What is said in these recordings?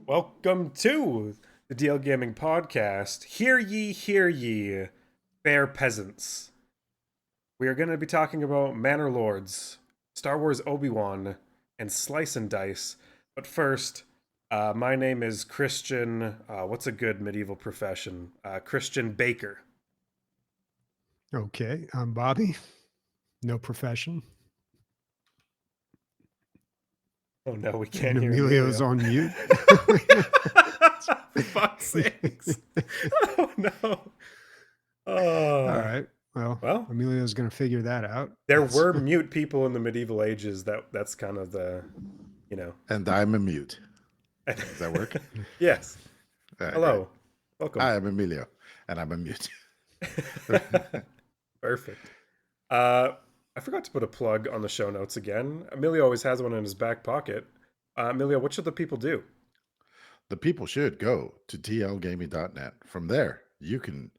Welcome to the DL Gaming Podcast. Hear ye, fair peasants. We are going to be talking about Manor Lords, Star Wars Obi-Wan, and Slice and Dice. But first, my name is Christian. What's a good medieval profession? Christian Baker. Okay, I'm Bobby. No profession. Oh no, we And can't hear Emilio's Emilio. on mute. For fuck's sakes. Oh no. All Oh. right. Well, Well, Emilio's going to figure that out. there were mute people in the medieval ages. That's kind of the, you know. And I'm a mute. Does that work? Yes. All right, Hello. great. Welcome. Hi, I'm Emilio, and I'm a mute. Perfect. I forgot to put a plug on the show notes again. Emilio always has one in his back pocket. Emilio, what should the people do? The people should go to tlgaming.net. From there, the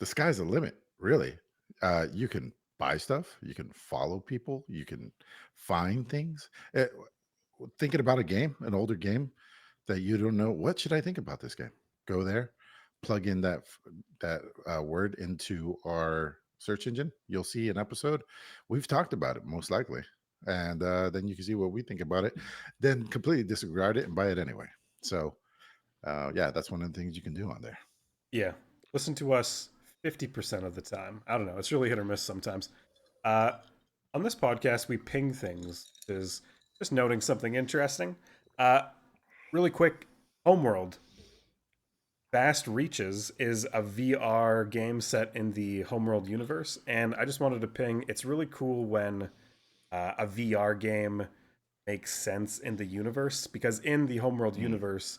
sky's the limit, really. You can buy stuff, you can follow people, you can find things. Thinking about a game, an older game that you don't know, what should I think about this game? Go there, plug in that word into our search engine. You'll see an episode. We've talked about it, most likely. And then you can see what we think about it. Then completely disregard it and buy it anyway. So, yeah, that's one of the things you can do on there. Yeah. Listen to us 50% of the time. I don't know. It's really hit or miss sometimes. On this podcast, we ping things. Is just noting something interesting. Really quick, Homeworld. Vast Reaches is a VR game set in the Homeworld universe, and I just wanted to ping. It's really cool when a VR game makes sense in the universe, because in the Homeworld universe,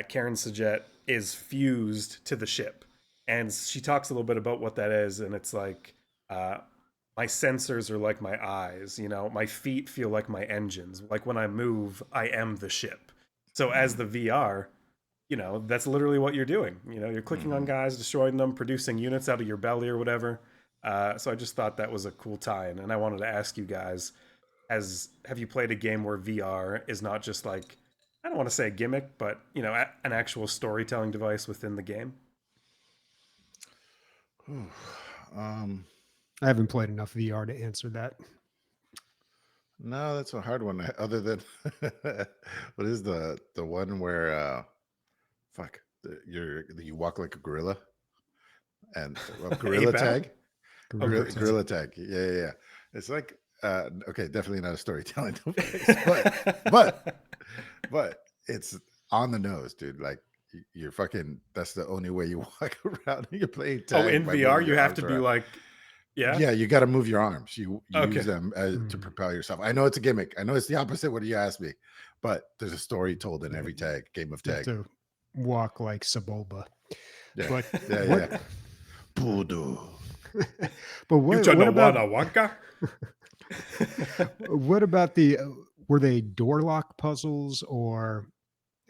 Karen Sajet is fused to the ship, and she talks a little bit about what that is, and it's like my sensors are like my eyes, my feet feel like my engines. Like when I move, I am the ship. So as the VR, that's literally what you're doing. You're clicking on guys, destroying them, producing units out of your belly or whatever. So I just thought that was a cool tie-in, and I wanted to ask you guys: have you played a game where VR is not just like, I don't want to say a gimmick, but an actual storytelling device within the game? um, I haven't played enough VR to answer that. no, that's a hard one. Other than what is the one where you walk like a gorilla and gorilla Ape-Out? tag? Oh, great. Gorilla tag. Yeah. It's like okay, definitely not a storytelling device, but it's on the nose, dude. Like you're fucking. That's the only way you walk around. You're playing tag. Oh, in by VR, moving you your have arms to be around. like, yeah. Yeah, you got to move your arms. You Okay. use them to propel yourself. I know it's a gimmick. I know it's the opposite. What do you ask me? But there's a story told in every game of You have tag. to walk like Saboba. Yeah, But yeah. Voodoo. But what about Wanka? what about the were they door lock puzzles or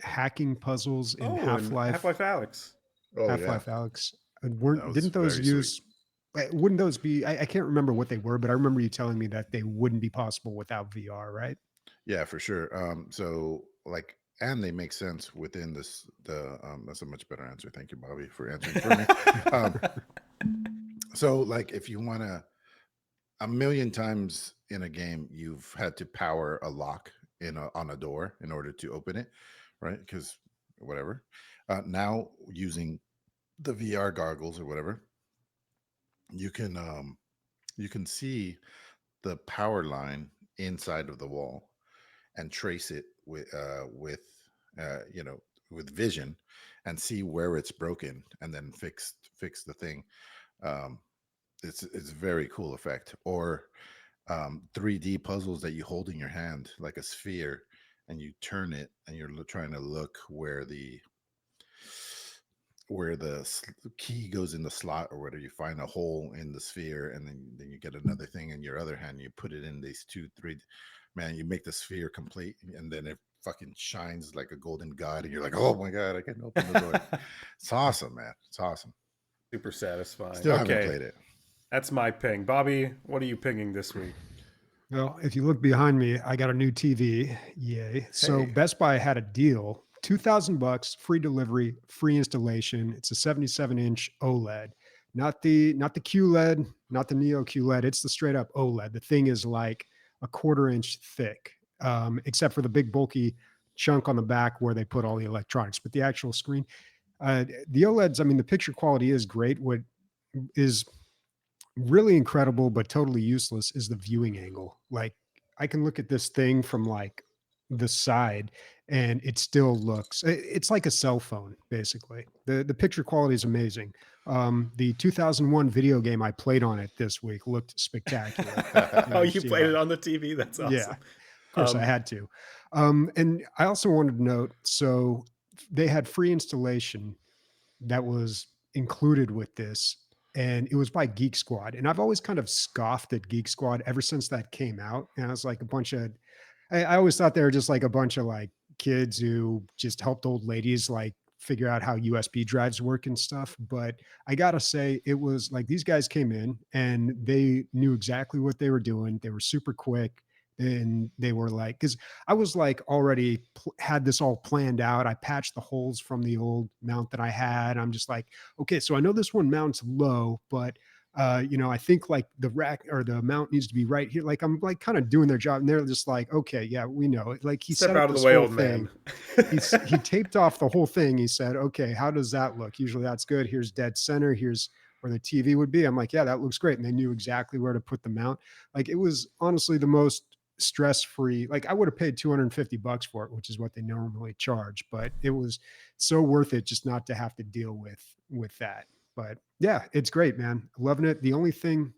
hacking puzzles in Half-Life? Half-Life Alyx. Oh, Half-Life yeah. Alyx. was Didn't those very use? Wouldn't those be? I can't remember what they were, but I remember you telling me that they wouldn't be possible without VR, right? Yeah, for sure. So like, and they make sense within this. That's a much better answer. Thank you, Bobby, for answering for me. So like, if you want to, a million times in a game, you've had to power a lock on a door in order to open it, right? Because whatever. Now using the VR goggles or whatever, you can see the power line inside of the wall and trace it with vision and see where it's broken and then fix the thing. It's a very cool effect. Or 3D puzzles that you hold in your hand like a sphere, and you turn it and you're trying to look where the key goes in the slot, or whether you find a hole in the sphere, and then you get another thing in your other hand, you put it in these 2 3, man, you make the sphere complete, and then it fucking shines like a golden god, and you're like, oh my god, I can open the door. It's awesome, man. It's awesome. Super satisfying. Still haven't played it. That's my ping. Bobby, what are you pinging this week? Well, if you look behind me, I got a new TV. Yay. So Hey. Best Buy had a deal $2,000, free delivery, free installation. It's a 77-inch OLED, not the QLED, not the Neo QLED. It's the straight up OLED. The thing is like a quarter inch thick, except for the big bulky chunk on the back where they put all the electronics. But the actual screen, the OLEDs, I mean, the picture quality is great. What is really incredible but totally useless is the viewing angle. Like I can look at this thing from like the side and it still looks it's like a cell phone basically. The picture quality is amazing. The 2001 video game I played on it this week looked spectacular. Oh, you played it HDR. on the TV? That's Yeah, awesome. of course I Um, had to. And I also wanted to note, so they had free installation that was included with this, and it was by Geek Squad. And I've always kind of scoffed at Geek Squad ever since that came out. And I was like a bunch of, I always thought they were just like a bunch of like kids who just helped old ladies like figure out how USB drives work and stuff. But I gotta say, it was like these guys came in and they knew exactly what they were doing. They were super quick. And they were like, because I was like already had this all planned out. I patched the holes from the old mount that I had. I'm just like, okay, so I know this one mounts low, but I think like the rack or the mount needs to be right here. Like I'm like kind of doing their job, and they're just like, okay, yeah, we know it. Like he Step set up out of the this way, whole old man. thing. He taped off the whole thing. He said, okay, how does that look? Usually that's good. Here's dead center. Here's where the TV would be. I'm like, yeah, that looks great. And they knew exactly where to put the mount. Like it was honestly the most stress free. Like I would have paid $250 for it, which is what they normally charge, but it was so worth it just not to have to deal with that. But yeah, it's great, man. Loving it. The only thing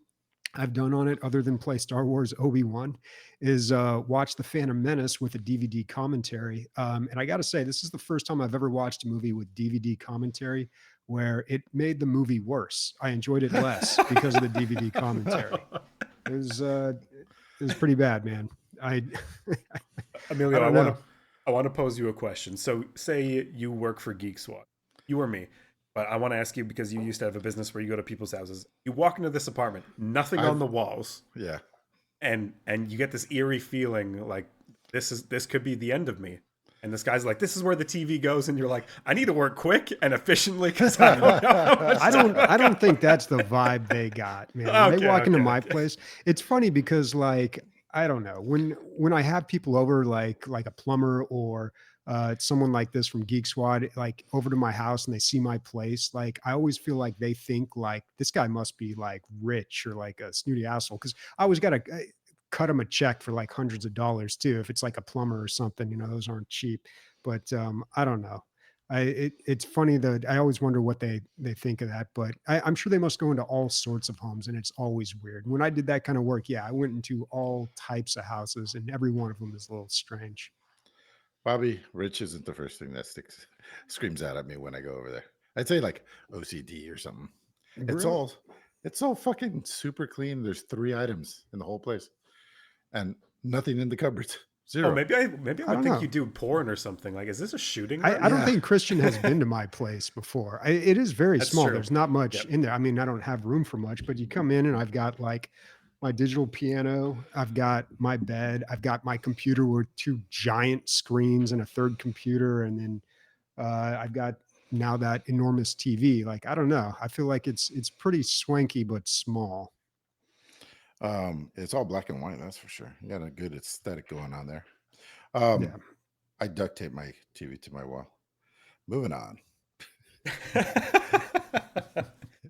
I've done on it other than play Star Wars Obi-Wan is watch The Phantom Menace with a DVD commentary. And I got to say, this is the first time I've ever watched a movie with DVD commentary where it made the movie worse. I enjoyed it less because of the DVD commentary. It was it was pretty bad, man. I I Emilio, I don't want know. to I want to pose you a question. So, say you work for Geek Squad, you or me, but I want to ask you because you used to have a business where you go to people's houses. You walk into this apartment, nothing on I've the walls, yeah. and you get this eerie feeling like this could be the end of me. And this guy's like, "This is where the TV goes," and you're like, "I need to work quick and efficiently because I don't know how much time I I've don't got think that's left." the vibe they got, man. When they Okay, walk into okay, my okay. place, it's funny because like I don't know, when I have people over like a plumber or someone like this from Geek Squad like over to my house and they see my place, like I always feel like they think like this guy must be like rich or like a snooty asshole because I always got to cut him a check for like hundreds of dollars too if it's like a plumber or something. Those aren't cheap. But I don't know. It's funny that I always wonder what they think of that, but I'm sure they must go into all sorts of homes, and it's always weird. When I did that kind of work, yeah, I went into all types of houses, and every one of them is a little strange. Bobby, rich isn't the first thing that sticks screams out at me when I go over there. I'd say like OCD or something. It's Really? all it's all fucking super clean. There's 3 items in the whole place and nothing in the cupboards. Oh, Zero. maybe I I would don't think you know. do porn or something. Like, is this a shooting I range? don't Yeah. think Christian has been to my place before. It is very That's small. true. There's not much Yep. in there. I mean, I don't have room for much, but you come in and I've got like my digital piano, I've got my bed, I've got my computer with two giant screens and a third computer, and then I've got now that enormous TV. Like I don't know. I feel like it's pretty swanky but small. It's all black and white, that's for sure. You got a good aesthetic going on there. Yeah. Um, I duct tape my TV to my wall. Moving on.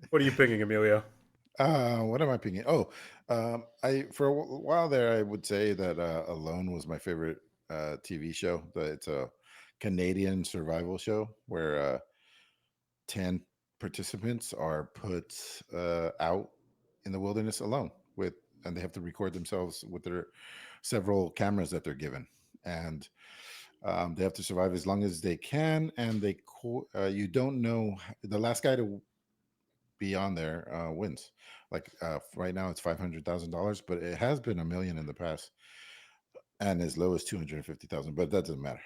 What are you picking, Emilio? What am I picking? Oh, I for a while there, I would say that Alone was my favorite TV show. It's a Canadian survival show where 10 participants are put out in the wilderness alone and they have to record themselves with their several cameras that they're given, and they have to survive as long as they can. And you don't know the last guy to be on there wins. Like right now, it's $500,000, but it has been 1 million in the past, and as low as 250,000. But that doesn't matter.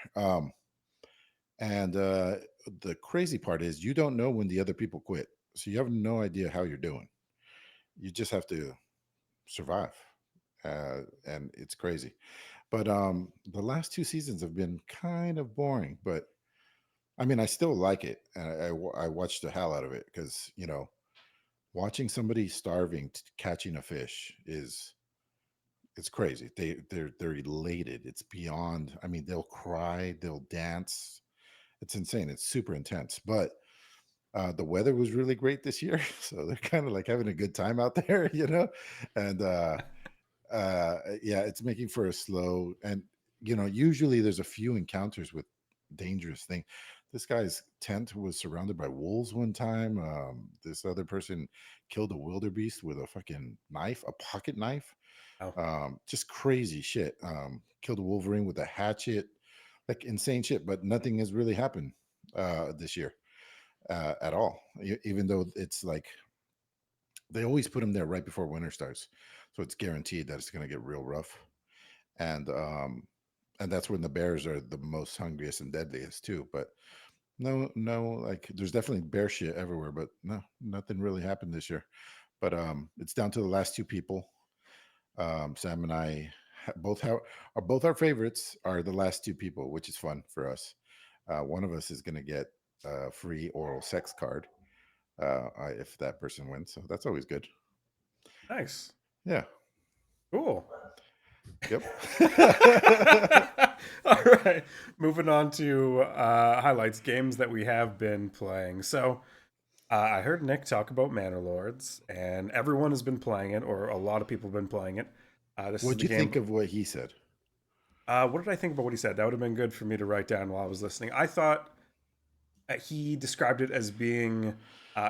And the crazy part is you don't know when the other people quit, so you have no idea how you're doing. You just have to survive, and it's crazy. But the last 2 seasons have been kind of boring, but I mean, I still like it, and I watched the hell out of it because watching somebody starving catching a fish is it's crazy. They're elated. It's beyond. I mean, they'll cry, they'll dance. It's insane. It's super intense. But the weather was really great this year, so they're kind of like having a good time out there, And yeah, it's making for a slow and usually there's a few encounters with dangerous things. This guy's tent was surrounded by wolves one time. This other person killed a wildebeest with a fucking knife, a pocket knife. Oh, Just crazy shit. Killed a wolverine with a hatchet, like insane shit. But nothing has really happened this year at all. Even though it's like they always put them there right before winter starts, so it's guaranteed that it's going to get real rough. And that's when the bears are the most hungriest and deadliest too. But no, like there's definitely bear shit everywhere, but no, nothing really happened this year. But it's down to the last two people. Sam and I both our favorites are the last two people, which is fun for us. One of us is going to get a free oral sex card if that person wins, so that's always good. nice. Yeah. Cool. Yep. All right. Moving on to highlights, games that we have been playing. So I heard Nick talk about Manor Lords, and everyone has been playing it, or a lot of people have been playing it. This is What'd the you think game. of what he said? What did I think about what he said? That would have been good for me to write down while I was listening. I thought he described it as being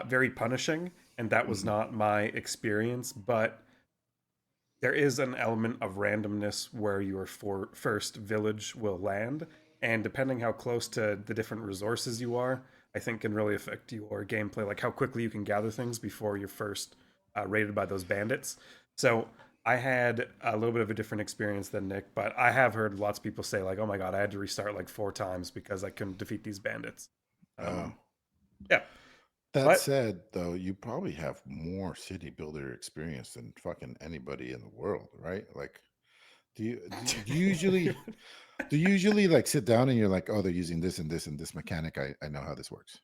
very punishing, and that was Mhm. not my experience, but there is an element of randomness where your first village will land, and depending how close to the different resources you are, I think can really affect your gameplay, like how quickly you can gather things before you're first raided by those bandits. So I had a little bit of a different experience than Nick, but I have heard lots of people say like, "Oh my god, I had to restart like 4 times because I couldn't defeat these bandits." Oh. Yeah, That but said, though, you probably have more city builder experience than fucking anybody in the world, right? Like, do you usually like sit down and you're like, oh, they're using this and this and this mechanic. I know how this works.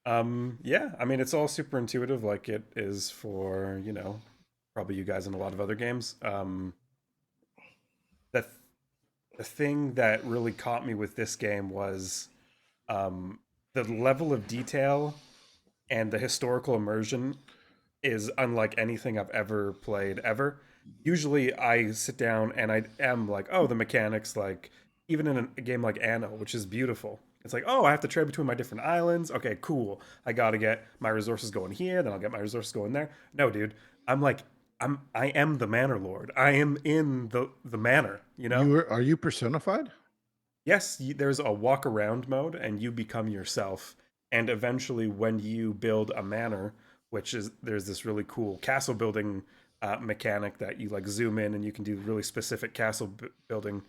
Yeah, I mean, it's all super intuitive, like it is for probably you guys in a lot of other games. The the thing that really caught me with this game was um, the level of detail and the historical immersion is unlike anything I've ever played ever. Usually, I sit down and I am like, oh, the mechanics, like even in a game like Anno, which is beautiful. It's like, oh, I have to trade between my different islands. Okay, cool. I got to get my resources going here, then I'll get my resources going there. No, dude, I'm like, I am the Manor Lord. I am in the manor. You know, Are you personified? yes, there's a walk around mode and you become yourself. And eventually, when you build a manor, which is there's this really cool castle building mechanic that you like zoom in and you can do really specific castle building.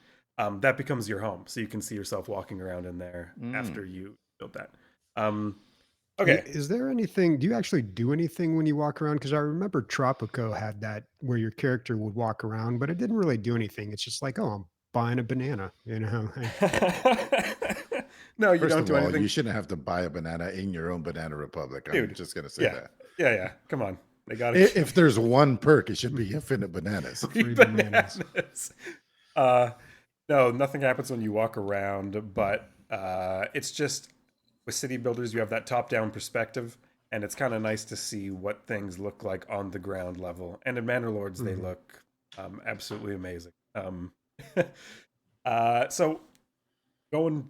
That becomes your home, so you can see yourself walking around in there Mm. after you build that. Um, okay, Is there anything? Do you actually do anything when you walk around? Because I remember Tropico had that where your character would walk around, but it didn't really do anything. It's just like, oh, I'm buying a banana. no, you First don't of do all, you anything, shouldn't have to buy a banana in your own banana republic. I'm dude. just gonna say Yeah, that. yeah. Come on, they gotta If there's one perk, it should be infinite bananas. free Free bananas. bananas. Uh, no, nothing happens when you walk around, but it's just with city builders, you have that top-down perspective, and it's kind of nice to see what things look like on the ground level. And in Manor Lords, they Mhm. look absolutely amazing. So going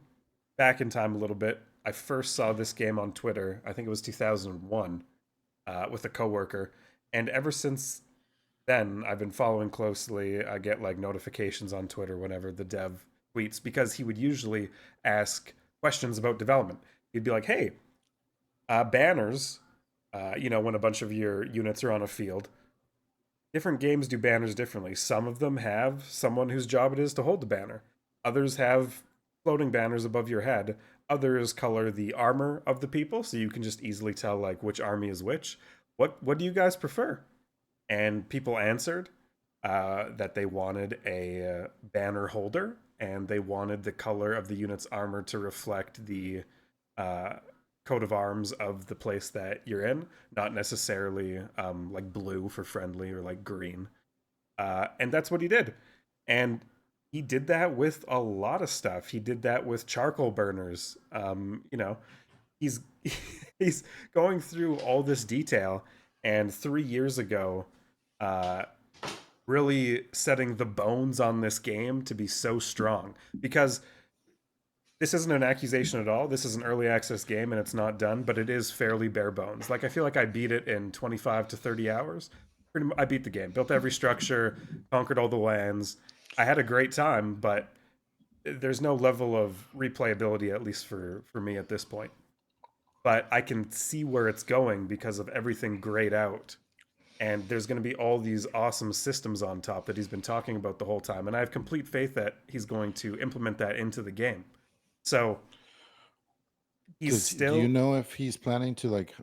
back in time a little bit, I first saw this game on Twitter. I think it was 2001 with a coworker, and ever since then I've been following closely. I get like notifications on Twitter whenever the dev tweets because he would usually ask questions about development. He'd be like, "Hey, banners, when a bunch of your units are on a field, different games do banners differently. Some of them have someone whose job it is to hold the banner. Others have floating banners above your head. Others color the armor of the people so you can just easily tell like which army is which. What do you guys prefer?" And people answered that they wanted a banner holder and they wanted the color of the unit's armor to reflect the uh, coat of arms of the place that you're in, not necessarily like blue for friendly or like green. And that's what he did. And he did that with a lot of stuff. He did that with charcoal burners. He's he's going through all this detail, and 3 years ago, uh, really setting the bones on this game to be so strong. Because this isn't an accusation at all. This is an early access game, and it's not done, but it is fairly bare bones. Like I feel like I beat it in 25 to 30 hours. I beat the game, built every structure, conquered all the lands. I had a great time, but there's no level of replayability, at least for me at this point. But I can see where it's going because of everything grayed out. And there's going to be all these awesome systems on top that he's been talking about the whole time. And I have complete faith that he's going to implement that into the game. So he's Do you still, know if he's planning to like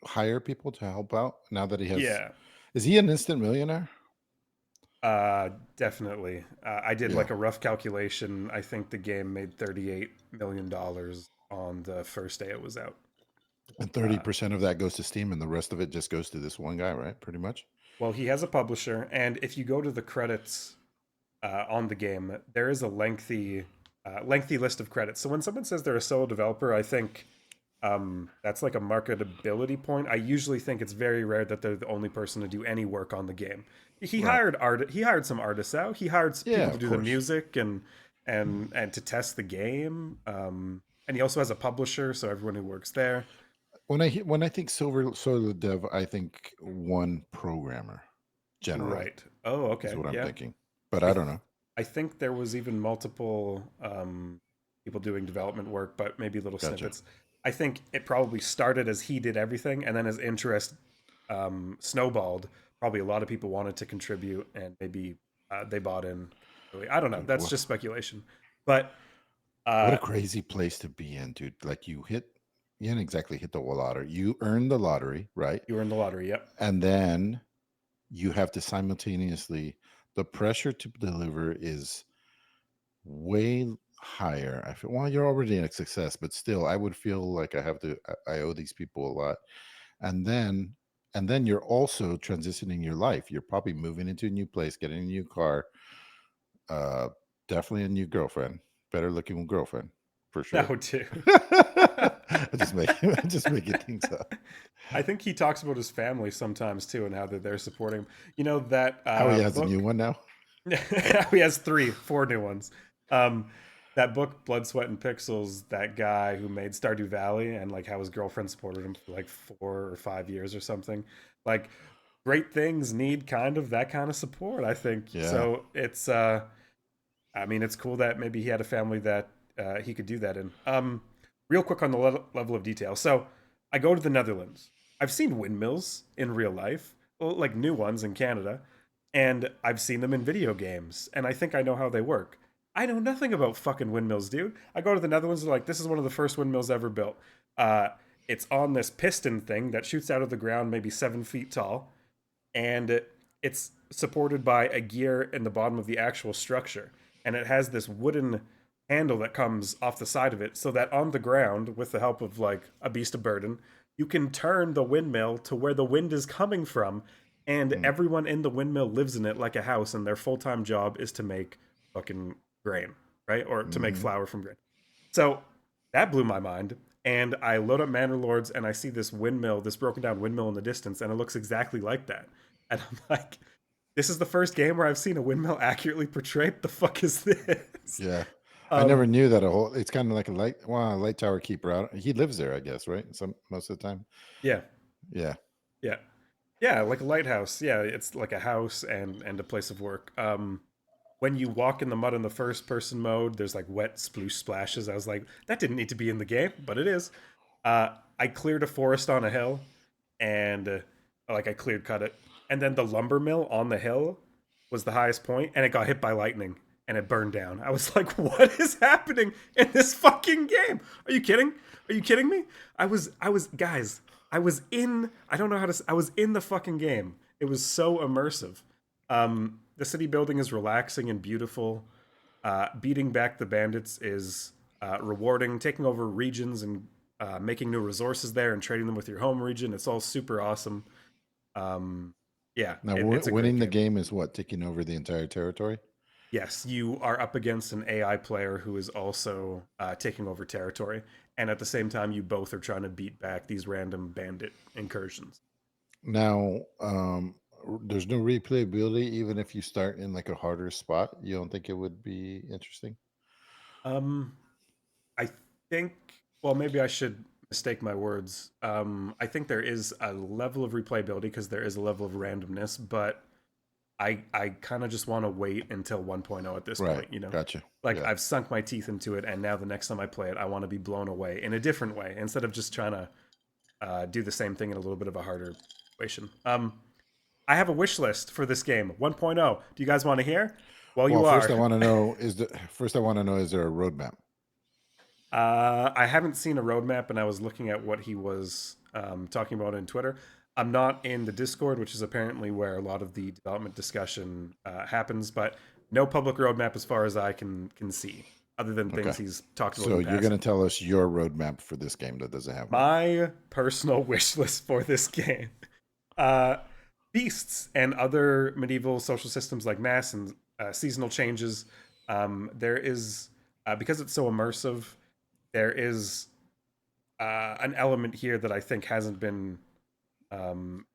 hire people to help out now that he has? yeah, Is he an instant millionaire? definitely. I did Yeah. like a rough calculation. I think the game made $38 million on the first day it was out. And Uh, 30% of that goes to Steam, and the rest of it just goes to this one guy, right? Pretty much. well, he has a publisher, and if you go to the credits on the game, there is a lengthy list of credits. So when someone says they're a solo developer, I think that's like a marketability point. I usually think it's very rare that they're the only person to do any work on the game. He Right. hired art. He hired some artists out. He hired Yeah, people to of do the course. music and to test the game. And he also has a publisher, so everyone who works there. When I think Silver Solar Dev, I think one programmer generally Right. Oh, is okay. what I'm Yeah. thinking. But I I th- don't know. I think there was even multiple people doing development work, but maybe little Gotcha. snippets. I think it probably started as he did everything, and then as interest snowballed, probably a lot of people wanted to contribute, and maybe they bought in. Really, I don't know. Dude, That's just speculation. But what a uh, crazy place to be in, dude. Like you didn't exactly hit the lottery. You earned the lottery, right? you were in the lottery. Yep. And then you have to simultaneously, the pressure to deliver is way higher. I feel, well, you're already a success, but still, I would feel like I owe these people a lot. And then, you're also transitioning your life. You're probably moving into a new place, getting a new car, uh, definitely a new girlfriend, better looking girlfriend for No, sure. dude. I'm just making things up. I think he talks about his family sometimes too, and how they're there supporting him. You know that How he has a new book. one now. He has four new ones. Um, that book, Blood, Sweat, and Pixels. That guy who made Stardew Valley, and like how his girlfriend supported him for like 4 or 5 years or something. Like great things need kind of that kind of support. I think Yeah. so. It's I mean, it's cool that maybe he had a family that he could do that in. Real quick on the level of detail. So I go to the Netherlands. I've seen windmills in real life, well, like new ones in Canada, and I've seen them in video games, and I think I know how they work. I know nothing about fucking windmills, dude. I go to the Netherlands, they're like, this is one of the first windmills ever built. Uh, it's on this piston thing that shoots out of the ground, maybe 7 feet tall, and it's supported by a gear in the bottom of the actual structure. And it has this wooden handle that comes off the side of it so that on the ground, with the help of like a beast of burden, you can turn the windmill to where the wind is coming from. And Mm, everyone in the windmill lives in it like a house, and their full time job is to make fucking grain, right? Or to make mhm. flour from grain. So that blew my mind. And I load up Manor Lords and I see this windmill, this broken down windmill in the distance, and it looks exactly like that. And I'm like, this is the first game where I've seen a windmill accurately portrayed. The fuck is this? Yeah. I never Um, knew that it's kind of like a light tower keeper. He lives there, I guess, right? Most of the time. yeah, Yeah. yeah, yeah, like a lighthouse. Yeah, it's like a house and a place of work. When you walk in the mud in the first person mode, there's like wet sploosh splashes. I was like, that didn't need to be in the game, but it is. I cleared a forest on a hill, and like I cleared cut it, and then the lumber mill on the hill was the highest point, and it got hit by lightning and it burned down. I was like, what is happening in this fucking game? Are you kidding? Are you kidding me? Guys, I was in. I don't know how to. I was in the fucking game. It was so immersive. The city building is relaxing and beautiful. Beating back the bandits is rewarding, taking over regions and making new resources there and trading them with your home region. It's all super awesome. Um, yeah, Now, it's a great winning the game. game is what? Taking over the entire territory? Yes, you are up against an AI player who is also taking over territory, and at the same time, you both are trying to beat back these random bandit incursions. Now, there's no replayability, even if you start in like a harder spot. You don't think it would be interesting? Um, I think, well, maybe I should mistake my words. I think there is a level of replayability because there is a level of randomness, but I kind of just want to wait until 1.0 at this Right. point, you know? Gotcha. Like Yeah. I've sunk my teeth into it, and now the next time I play it, I want to be blown away in a different way instead of just trying to do the same thing in a little bit of a harder situation. I have a wish list for this game 1.0. Do you guys want to hear? Well, Well, you first I are. want to know is there a roadmap? I haven't seen a roadmap, and I was looking at what he was talking about in Twitter. I'm not in the Discord, which is apparently where a lot of the development discussion happens, but no public roadmap as far as I can see, other than Okay. things he's talked about So in you're going passing. to tell us your roadmap for this game that doesn't have one. My personal wish list for this game: uh, beasts and other medieval social systems like mass and seasonal changes. There is because it's so immersive. There is an element here that I think hasn't been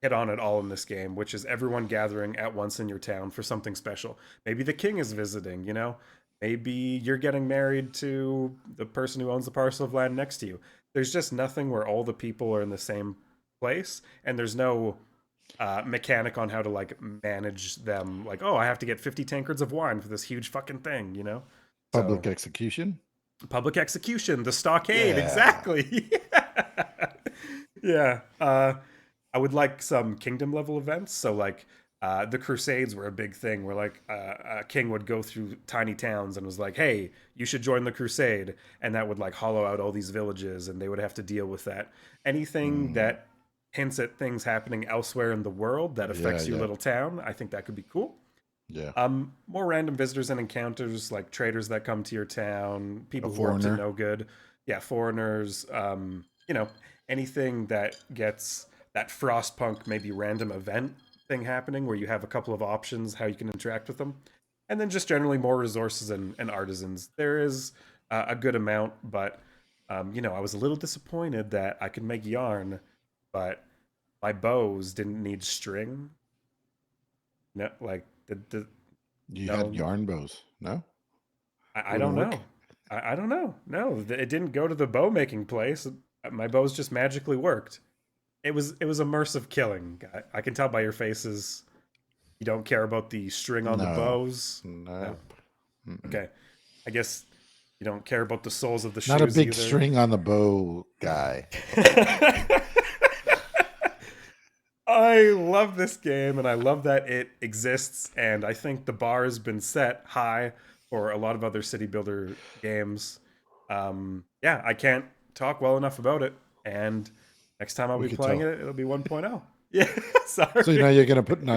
hit on at all in this game, which is everyone gathering at once in your town for something special. Maybe the king is visiting, you know? Maybe you're getting married to the person who owns the parcel of land next to you. There's just nothing where all the people are in the same place, and there's no mechanic on how to like manage them. Like, oh, I have to get 50 tankards of wine for this huge fucking thing, you know? So, Public execution? public execution, the stockade, Yeah. exactly. Yeah. I would like some kingdom level events. So like the Crusades were a big thing where like a king would go through tiny towns and was like, "Hey, you should join the crusade," and that would like hollow out all these villages, and they would have to deal with that. Anything Mm, that hints at things happening elsewhere in the world that yeah, affects your yeah, little town, I think that could be cool. yeah. More random visitors and encounters like traders that come to your town, A people who are up to foreigner. no good, yeah, foreigners. You know, anything that gets that frostpunk maybe random event thing happening where you have a couple of options how you can interact with them, and then just generally more resources and artisans. There is a good amount, but you know, I was a little disappointed that I could make yarn, but my bows didn't need string. No, like the You had no, yarn bows, no? I Wouldn't don't work? know. I don't know. No, it didn't go to the bow making place. My bows just magically worked. It was immersive killing. I can tell by your faces you don't care about the string on the No. bows. No. Nope. Mm-mm. Okay. I guess you don't care about the soles of the Not a shoes big either. string on the bow guy. I love this game and I love that it exists, and I think the bar has been set high for a lot of other city builder games. Yeah, I can't talk well enough about it, and next time I'll We be could playing tell. it, it'll be 1.0. Yeah, So sorry. now you're gonna put it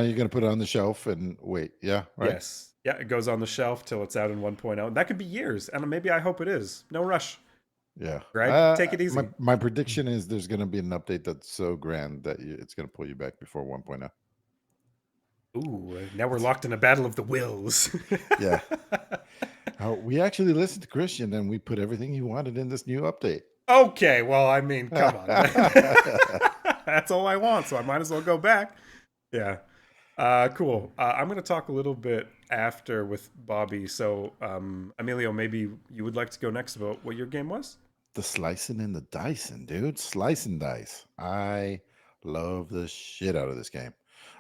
on the shelf and wait. Yeah, right. Yes. Yeah, it goes on the shelf till it's out in 1.0. And that could be years, and maybe I hope it is. No rush. Yeah. Greg, take it My easy. my prediction is there's gonna be an update that's so grand that it's gonna pull you back before 1.0. Ooh, now we're It's locked in a battle of the wills. yeah. We actually listened to Christian and we put everything he wanted in this new update. Okay, well, I mean, come on. That's all I want, so I might as well go back. Yeah. Cool. I'm going to talk a little bit after with Bobby. So, Emilio, maybe you would like to go next about what your game was? The slicing and the dicing, dude. Slice and dice. I love the shit out of this game.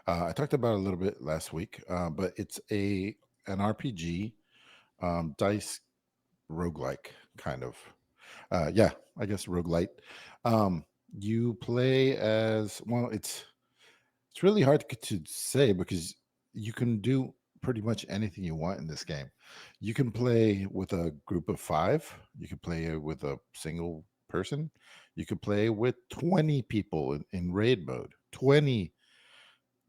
I talked about it a little bit last week, but it's an RPG dice roguelike kind of. Yeah, I guess roguelite. You play as well. It's really hard to say because you can do pretty much anything you want in this game. You can play with a group of 5. You can play with a single person. You can play with 20 people in raid mode. 20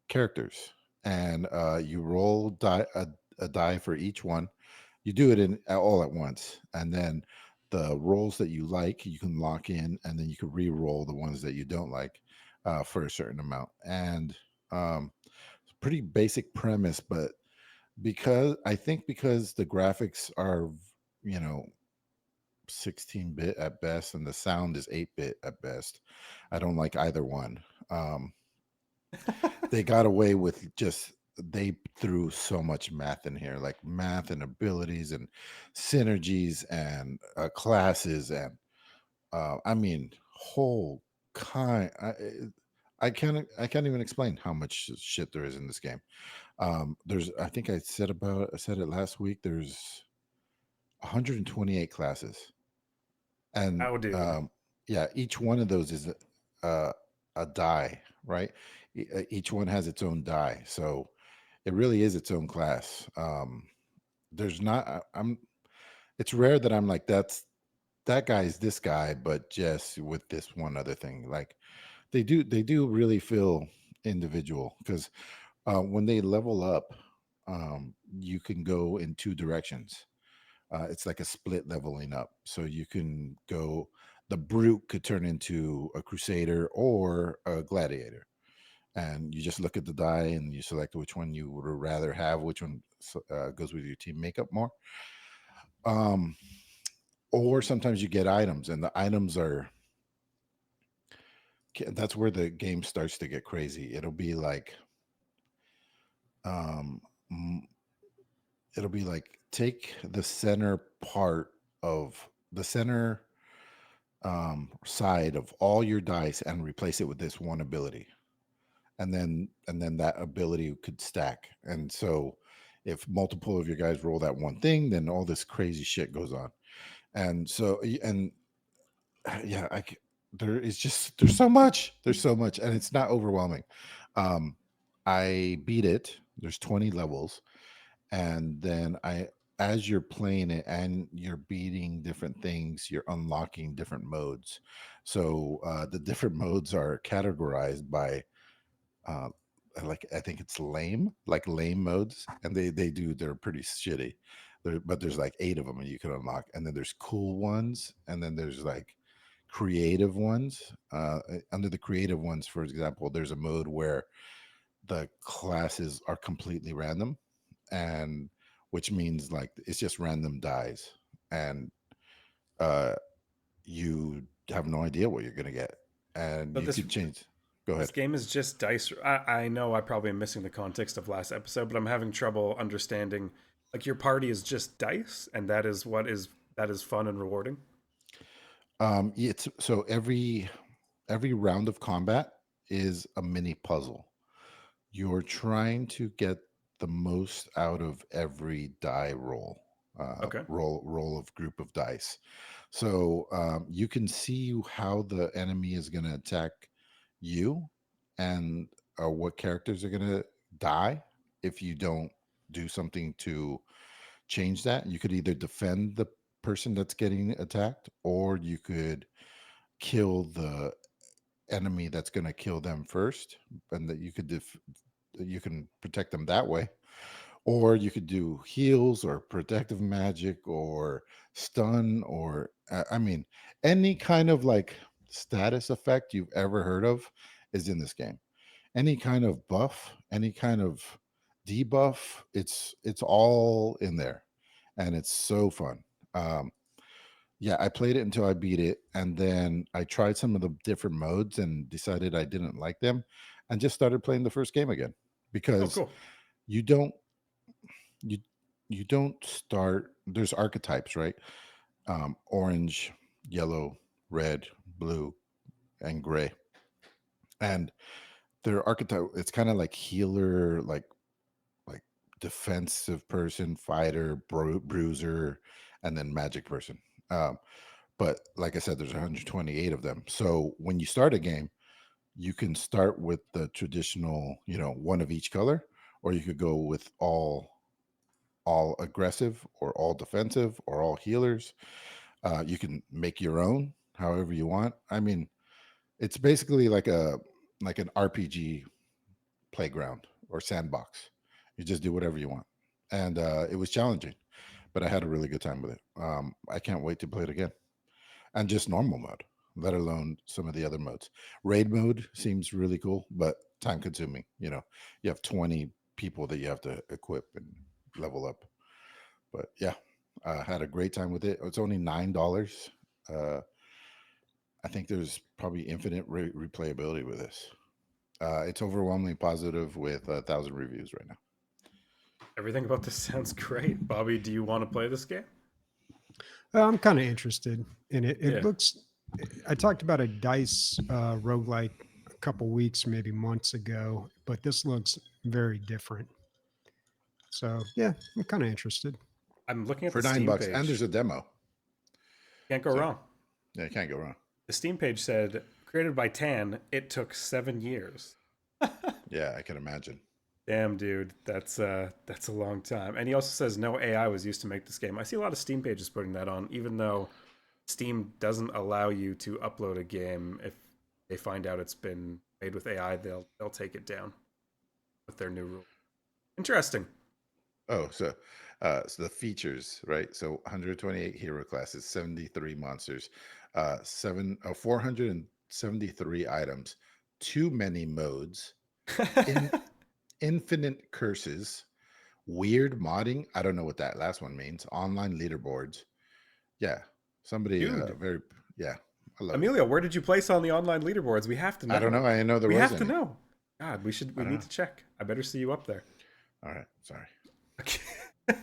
characters, and you roll a die for each one. You do it in all at once, and then the rolls that you like, you can lock in, and then you can re-roll the ones that you don't like for a certain amount. And it's a pretty basic premise, but because the graphics are, you know, 16-bit at best and the sound is 8-bit at best, I don't like either one. Um, they got away with just they threw so much math in here, like math and abilities and synergies and classes and I mean whole kind. I can't even explain how much shit there is in this game. There's I think I said it last week. There's 128 classes, and How dude. yeah, each one of those is a, a die, right? Each one has its own die, so it really is its own class. There's not. I'm. It's rare that I'm like that guy's this guy, but just with this one other thing. Like they do really feel individual because when they level up, you can go in two directions. It's like a split leveling up. So you can go, the brute could turn into a crusader or a gladiator. And you just look at the die and you select which one you would rather have, which one goes with your team makeup more. Um, or sometimes you get items, and the items are that's where the game starts to get crazy. Um, m- it'll be like take the center part of the center side of all your dice and replace it with this one ability, and then that ability could stack. And so if multiple of your guys roll that one thing, then all this crazy shit goes on. And so and yeah, there is just there's so much, and it's not overwhelming. um I beat it. There's 20 levels, and then I as you're playing it and you're beating different things, you're unlocking different modes. So the different modes are categorized by uh like I think it's lame, like lame modes, and they're pretty shitty. But there's like 8 of them and you can unlock, and then there's cool ones, and then there's like creative ones. Under the creative ones, for example, there's a mode where the classes are completely random, and which means like it's just random dies, and uh you have no idea what you're gonna get, and But you this could change. Go this ahead. game is just dice. I know I probably am missing the context of last episode, but I'm having trouble understanding. Like your party is just dice, and that is fun and rewarding. It's so every round of combat is a mini puzzle. You're trying to get the most out of every die roll, Okay. roll of group of dice. So you can see how the enemy is going to attack you, and what characters are going to die if you don't do something to change that. You could either defend the person that's getting attacked, or you could kill the enemy that's going to kill them first, and that you can protect them that way. Or you could do heals or protective magic or stun, or I mean any kind of like status effect you've ever heard of is in this game. Any kind of buff, any kind of debuff, it's all in there, and it's so fun. um yeah, I played it until I beat it, and then I tried some of the different modes and decided I didn't like them, and just started playing the first game again, Oh, because cool. you don't you you don't start. There's archetypes, right? Orange, yellow, red, blue, and gray, and their archetype. It's kind of like healer, like defensive person, fighter, bruiser, and then magic person. Um, but like I said, there's 128 of them. So when you start a game, you can start with the traditional, one of each color, or you could go with all aggressive, or all defensive, or all healers. You can make your own however you want. I mean, it's basically like an RPG playground or sandbox. You just do whatever you want, and it was challenging, but I had a really good time with it. I can't wait to play it again. and just normal mode, let alone some of the other modes. Raid mode seems really cool, but time consuming. You have 20 people that you have to equip and level up. But yeah, I had a great time with it. It's only $9. Uh, I think there's probably infinite replayability with this. It's overwhelmingly positive with 1,000 reviews right now. Everything about this sounds great. Bobby, do you want to play this game? I'm kind of interested in it. It Yeah. looks. I talked about a dice roguelike a couple weeks, maybe months ago, but this looks very different. So yeah, I'm kind of interested. I'm looking at For the $9, Steam and there's page. a demo, Can't go so wrong. yeah, you can't go wrong. The Steam page said, created by Tan, it took 7 years. Yeah, I can imagine. Damn, dude, that's a long time. And he also says no AI was used to make this game. I see a lot of Steam pages putting that on, even though Steam doesn't allow you to upload a game. If they find out it's been made with AI, they'll take it down with their new rule. Interesting. Oh, so the features, right? So 128 hero classes, 73 monsters, 473 items, too many modes, in infinite curses, weird modding. I don't know what that last one means. Online leaderboards. Yeah, somebody Dude, very yeah. I love it. Emilio, where did you place on the online leaderboards? We have to I don't know. know. I didn't know there We was have to any. know. God, we I don't need know. to check. I better see you up there. All right, sorry. Okay. All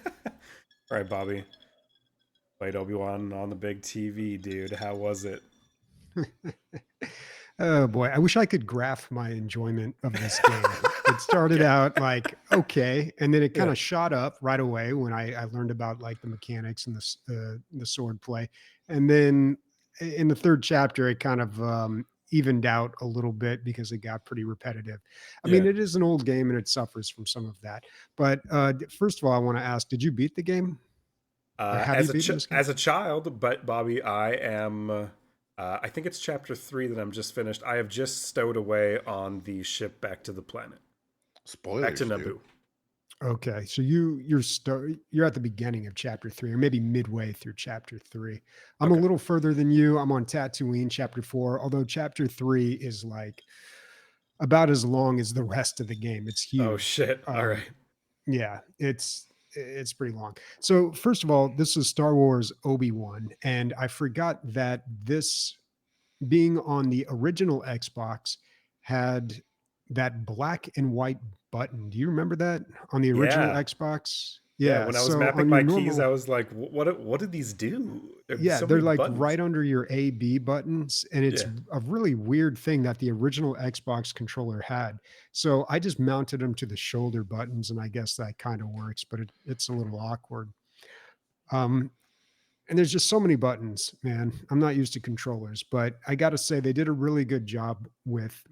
right, Bobby. Played Obi-Wan on the big TV, dude. How was it? Oh boy, I wish I could graph my enjoyment of this game. It started Okay. out like okay, and then it kind Yeah. of shot up right away when I learned about like the mechanics and the sword play, and then in the third chapter it kind of evened out a little bit because it got pretty repetitive. I mean, Yeah. it is an old game and it suffers from some of that. But first of all, I want to ask: did you beat the game, or have you beaten this game? As a child, but Bobby, I am. I think it's chapter 3 that I'm just finished. I have just stowed away on the ship back to the planet, back to Spoilers, dude. Naboo. Okay, so you're at the beginning of chapter 3, or maybe midway through chapter 3. I'm a Okay. little further than you. I'm on Tatooine, chapter 4. Although chapter 3 is like about as long as the rest of the game. It's Oh huge. shit! All right. Yeah, it's pretty long. So first of all, this is Star Wars Obi-Wan, and I forgot that this being on the original Xbox had that black and white button. Do you remember that on the original Yeah. Xbox? Yeah. Yeah. When I was So mapping on your my keys, I normal, was like, what did these do? There's yeah, so they're many like buttons. right under your A B buttons. And it's Yeah. a really weird thing that the original Xbox controller had. So I just mounted them to the shoulder buttons, and I guess that kind of works, but it's a little awkward. Um, and there's just so many buttons, man. I'm not used to controllers, but I got to say they did a really good job with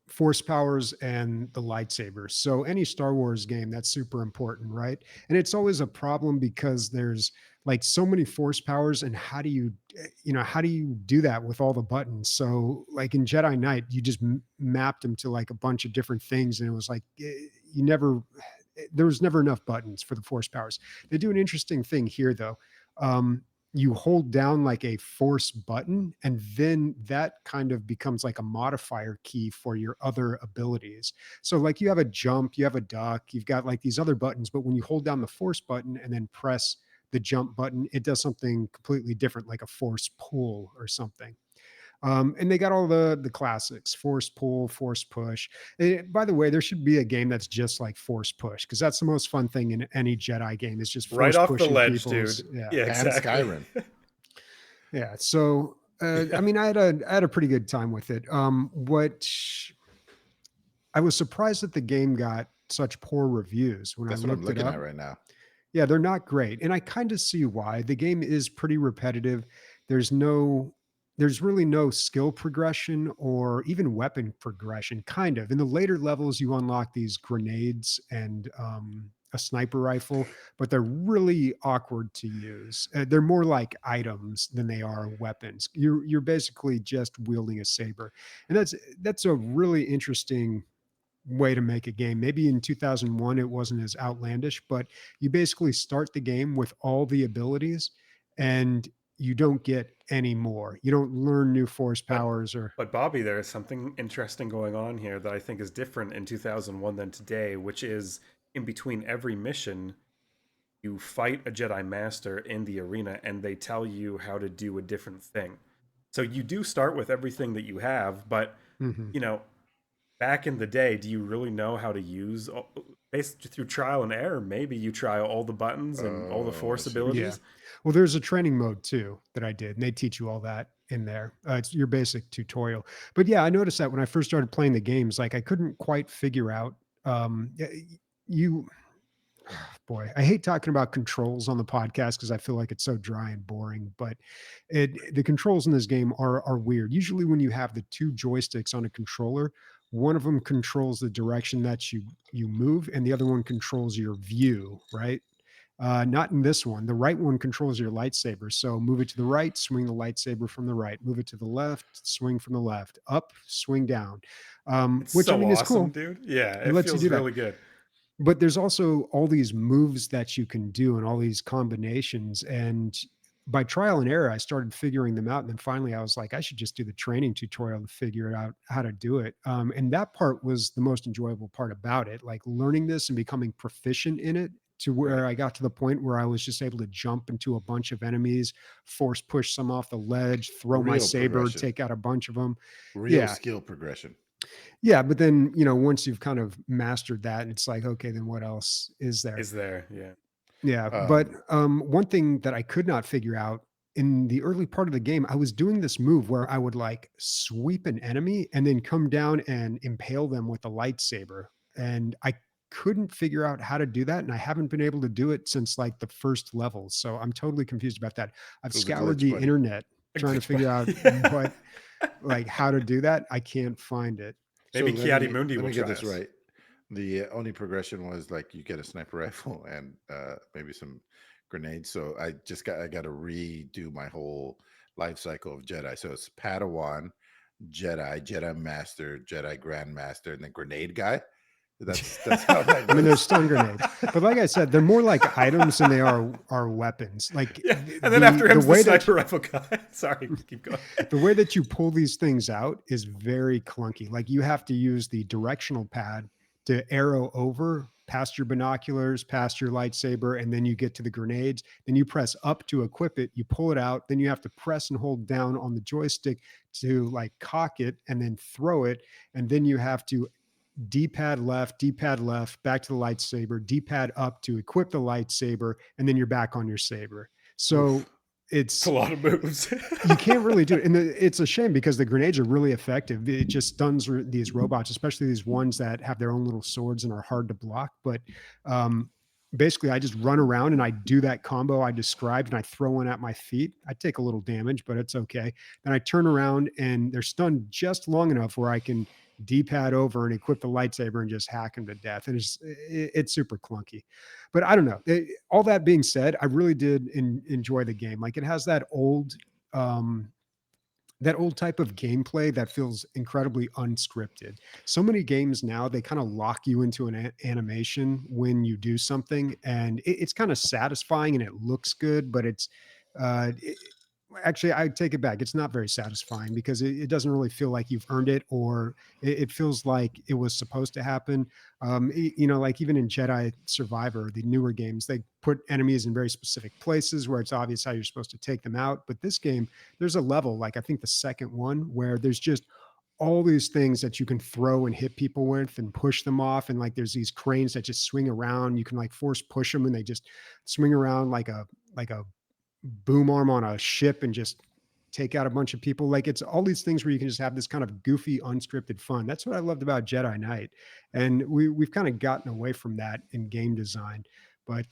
force powers and the lightsabers. So any Star Wars game, that's super important, right? And it's always a problem because there's like so many force powers, and how do you do that with all the buttons? So like in Jedi Knight, you just mapped them to like a bunch of different things, and it was like you never there was never enough buttons for the force powers. They do an interesting thing here though. You hold down like a force button, and then that kind of becomes like a modifier key for your other abilities. So like you have a jump, you have a duck, you've got like these other buttons, but when you hold down the force button and then press the jump button, it does something completely different, like a force pull or something. And they got all the classics: force pull, force push. By the way, there should be a game that's just like force push, because that's the most fun thing in any Jedi game is just Right force off the pushing ledge, people's. dude. Yeah, Yeah, And exactly. Skyrim. yeah. So I Yeah. mean, I had a pretty good time with it. What I was surprised that the game got such poor reviews when I That's what I'm looked it looking at up. right now. Yeah, they're not great. And I kind of see why. The game is pretty repetitive. There's no there's really no skill progression or even weapon progression, kind of. In the later levels, you unlock these grenades and a sniper rifle, but they're really awkward to use. They're more like items than they are weapons. You're basically just wielding a saber, and that's a really interesting way to make a game. Maybe in 2001 it wasn't as outlandish, but you basically start the game with all the abilities, and you don't get any more. You don't learn new force But powers or. but Bobby, there is something interesting going on here that I think is different in 2001 than today, which is in between every mission, you fight a Jedi Master in the arena and they tell you how to do a different thing. So you do start with everything that you have, but Mhm. you know, back in the day, do you really know how to use based through trial and error? Maybe you try all the buttons and all the Oh, I force see what you're Yeah. abilities. saying. Well, there's a training mode too that I did, and they teach you all that in there. It's your basic tutorial. But yeah, I noticed that when I first started playing the games, like I couldn't quite figure out. You, boy, I hate talking about controls on the podcast because I feel like it's so dry and boring. But the controls in this game are weird. Usually, when you have the two joysticks on a controller, one of them controls the direction that you move, and the other one controls your view, right? Not in this one. The right one controls your lightsaber. So move it to the right, swing the lightsaber from the right. Move it to the left, swing from the left. Up, swing down. It's Which I so mean is awesome, cool. dude. Yeah, It it lets you feels do that. really good. But there's also all these moves that you can do and all these combinations. And by trial and error, I started figuring them out. And then finally, I was like, I should just do the training tutorial to figure out how to do it. And that part was the most enjoyable part about it, like learning this and becoming proficient in it to Right. where I got to the point where I was just able to jump into a bunch of enemies, force push some off the ledge, throw my Real saber, progression, take out a bunch of them. real Yeah, skill progression. yeah, but then, once you've kind of mastered that, it's like, okay, then what else is there? Is there? Yeah. Yeah, but Um, one thing that I could not figure out in the early part of the game, I was doing this move where I would like sweep an enemy and then come down and impale them with a lightsaber. And I couldn't figure out how to do that. And I haven't been able to do it since like the first level. So I'm totally confused about that. I've it was a scoured glitch, the buddy. internet A trying to glitch, figure out but what, like, how to do that. I can't find it. So maybe let Kiadi me Mundi let will me get try this us. right. The only progression was like you get a sniper rifle and maybe some grenades. So I got to redo my whole life cycle of Jedi. So it's Padawan, Jedi, Jedi Master, Jedi Grandmaster, and then Grenade Guy. That's how that I mean, there's goes. stun grenades, but like I said, they're more like items than they are weapons. Like Yeah, and then the after the him's the way that sniper rifle guy. Sorry, keep going. the way that you pull these things out is very clunky. Like you have to use the directional pad to arrow over past your binoculars, past your lightsaber, and then you get to the grenades. Then you press up to equip it, you pull it out, then you have to press and hold down on the joystick to like cock it and then throw it. And then you have to D pad left, back to the lightsaber, D pad up to equip the lightsaber, and then you're back on your saber. Oof. So It's a it's lot of moves. you can't really do it, and it's a shame because the grenades are really effective. It just stuns these robots, especially these ones that have their own little swords and are hard to block. But um, basically, I just run around and I do that combo I described, and I throw one at my feet. I take a little damage, but it's okay. Then I turn around and they're stunned just long enough where I can D-pad over and equip the lightsaber and just hack them to death. And it's super clunky. But I don't know. All that being said, I really did enjoy the game. Like it has um, that old type of gameplay that feels incredibly unscripted. So many games now they kind of lock you into an animation when you do something, and it's kind of satisfying and it looks good, but it's uh, it, actually I take it back. It's not very satisfying because it doesn't really feel like you've earned it, or it feels like it was supposed to happen. Like even in Jedi Survivor, the newer games, they put enemies in very specific places where it's obvious how you're supposed to take them out. But this game, there's a level, like I think the second one, where there's just all these things that you can throw and hit people with and push them off. And like there's these cranes that just swing around. You can like force push them and they just swing around like a boom arm on a ship and just take out a bunch of people. Like it's all these things where you can just have this kind of goofy, unscripted fun. That's what I loved about Jedi Knight. And we've kind of gotten away from that in game design. But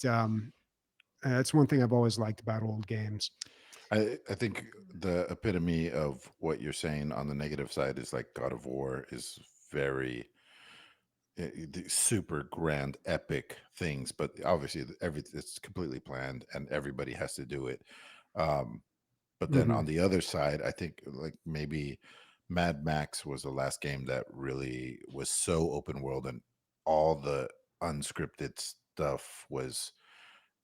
that's one thing I've always liked about old games. I think the epitome of what you're saying on the negative side is like God of War is very the super grand epic things, but obviously it's completely planned and everybody has to do it. Um, but then Hmm. on the other side, I think like maybe Mad Max was the last game that really was so open world and all the unscripted stuff was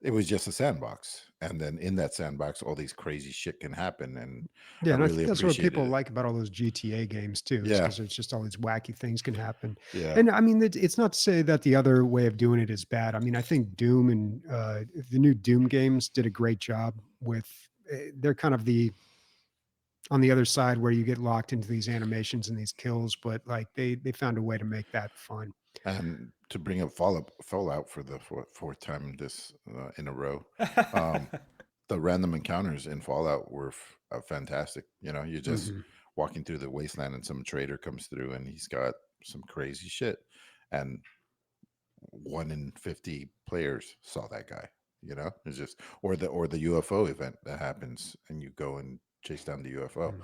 it was just a sandbox, and then in that sandbox, all these crazy shit can happen, and Yeah, I and I really think that's what appreciated people it. like about all those GTA games too, is Yeah, because there's just all these wacky things can happen. yeah, And I mean, it's not to say that the other way of doing it is bad. I mean, I think Doom and the new Doom games did a great job with. They're kind of the on the other side where you get locked into these animations and these kills, but like they found a way to make that fun. and to bring up Fallout for the fourth time this in a row. Um, the random encounters in Fallout were fantastic. You know, you're just Mhm. walking through the wasteland, and some trader comes through, and he's got some crazy shit, and 1 in 50 players saw that guy. You know, it's just or the UFO event that happens, and you go and chase down the UFO. Mm.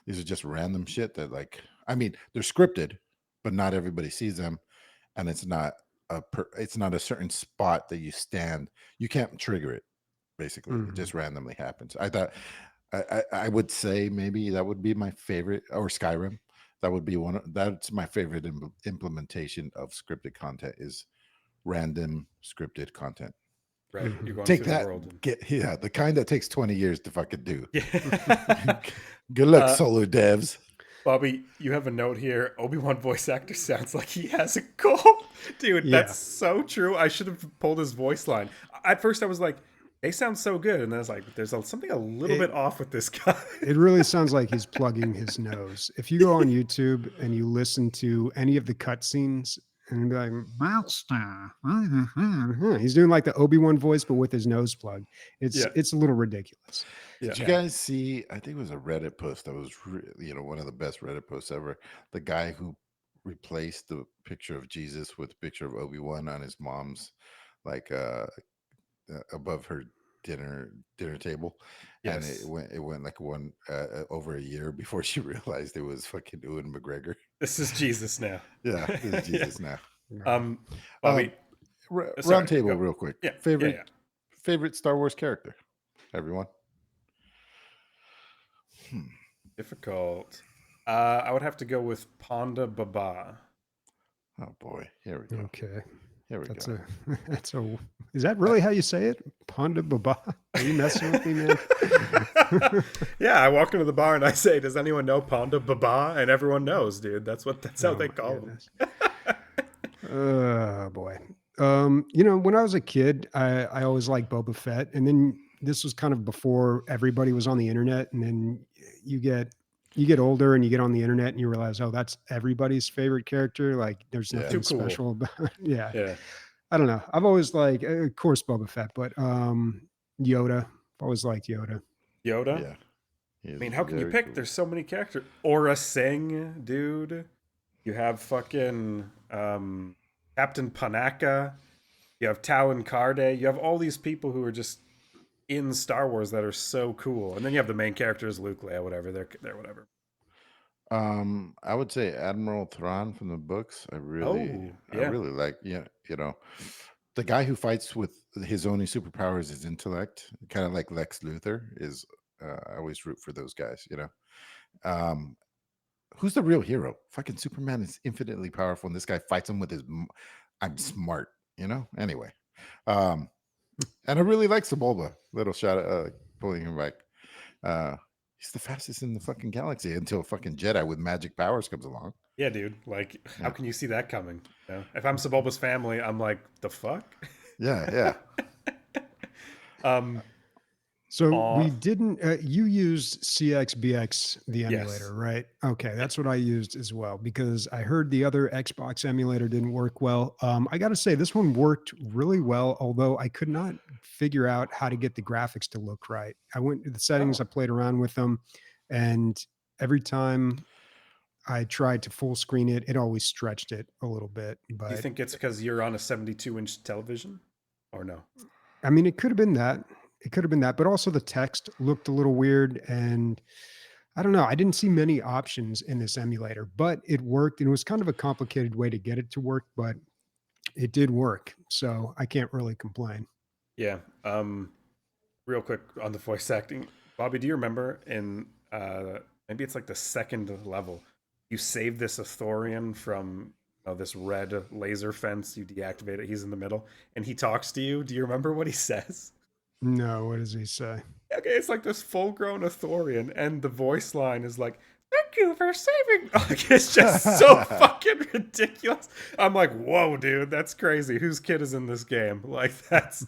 These are just random shit that, like, I mean, they're scripted, but not everybody sees them, and it's not a certain spot that you stand. You can't trigger it. Basically, it Mhm. just randomly happens. I thought I would say maybe that would be my favorite, or Skyrim. That would be that's my favorite implementation of scripted content, is random scripted content. Right. You're Mhm. going Take through the that, world and yeah, the kind that takes 20 years to fucking do. yeah. Good luck, uh, solo devs. Bobby, you have a note here. Obi-Wan voice actor sounds like he has a cold. Dude, that's Yeah. so true. I should have pulled his voice line. At first, I was like, they sound so good. And then I was like, there's something a little It bit off with this guy. it really sounds like he's plugging his nose. If you go on YouTube and you listen to any of the cutscenes and be like, Master, he's doing like the Obi-Wan voice, but with his nose plugged. Yeah. It's a little ridiculous. Yeah. Did you guys see? I think it was a Reddit post that was, one of the best Reddit posts ever. The guy who replaced the picture of Jesus with a picture of Obi-Wan on his mom's, like, above her dinner table, and Yes. it went like over a year before she realized it was fucking Ewan McGregor. This is Jesus now. Yeah, this is Yeah. Jesus now. Right. Um, Bobby, Um, round sorry. table, Go. real quick. Yeah. Yeah. Favorite Yeah. Star Wars character, everyone. Hmm. Difficult. I would have to go with Ponda Baba. Oh boy, here we go. Okay. Here we That's go. a that's a is that I, really how you say it? Ponda Baba? Are you messing with me, man? Yeah, I walk into the bar and I say, "Does anyone know Ponda Baba?" And everyone knows, dude. That's how Oh they my call him. goodness. Oh boy. When I was a kid, I always liked Boba Fett, and then this was kind of before everybody was on the internet, and then you get older and you get on the internet and you realize, oh, that's everybody's favorite character. Like, there's yeah. Too nothing cool. special about. Yeah, Yeah. I don't know. I've always like, of course, Boba Fett, but Yoda. I've always liked Yoda. Yoda. Yeah, he I is mean, how can you very pick? cool. There's so many characters. Aura Singh, dude. You have fucking Captain Panaka. You have Talon Karde. You have all these people who are just in Star Wars that are so cool. And then you have the main characters, Luke, Leia, whatever. They're whatever. I would say Admiral Thrawn from the books. Oh, I yeah. really like. Yeah, the guy who fights with his only superpower is his intellect, kind of like Lex Luthor. Is I always root for those guys. Um, who's the real hero? Fucking Superman is infinitely powerful, and this guy fights him with his. I'm smart. Anyway, um, and I really like Sebulba. Little shout out, pulling him back. Uh, he's the fastest in the fucking galaxy until a fucking Jedi with magic powers comes along. Yeah, dude. Like, how Yeah, can you see that coming? If I'm Sebulba's family, I'm like, the fuck? yeah, yeah. um, So aw, we didn't. You used CXBX, the yes. emulator, right? Okay, Yeah. that's what I used as well because I heard the other Xbox emulator didn't work well. I got to say this one worked really well, although I could not figure out how to get the graphics to look right. I went to the settings, Oh, I played around with them, and every time I tried to full screen it, it always stretched it a little bit. do you But think it's because you're on a 72-inch television? Or no? I mean, it could have been that. It could have been that, but also the text looked a little weird, and I don't know. I didn't see many options in this emulator, but it worked. And it was kind of a complicated way to get it to work, but it did work. So I can't really complain. Yeah. Real quick on the voice acting. Bobby, do you remember in maybe it's like the second level, you save this Athorian from this red laser fence. You deactivate it. He's in the middle, and he talks to you. Do you remember what he says? No, what does he say? Okay, it's like this full-grown Athorian, and the voice line is like, "Thank you for saving." Like, it's just so fucking ridiculous. I'm like, whoa, dude, that's crazy. Whose kid is in this game? Like, that's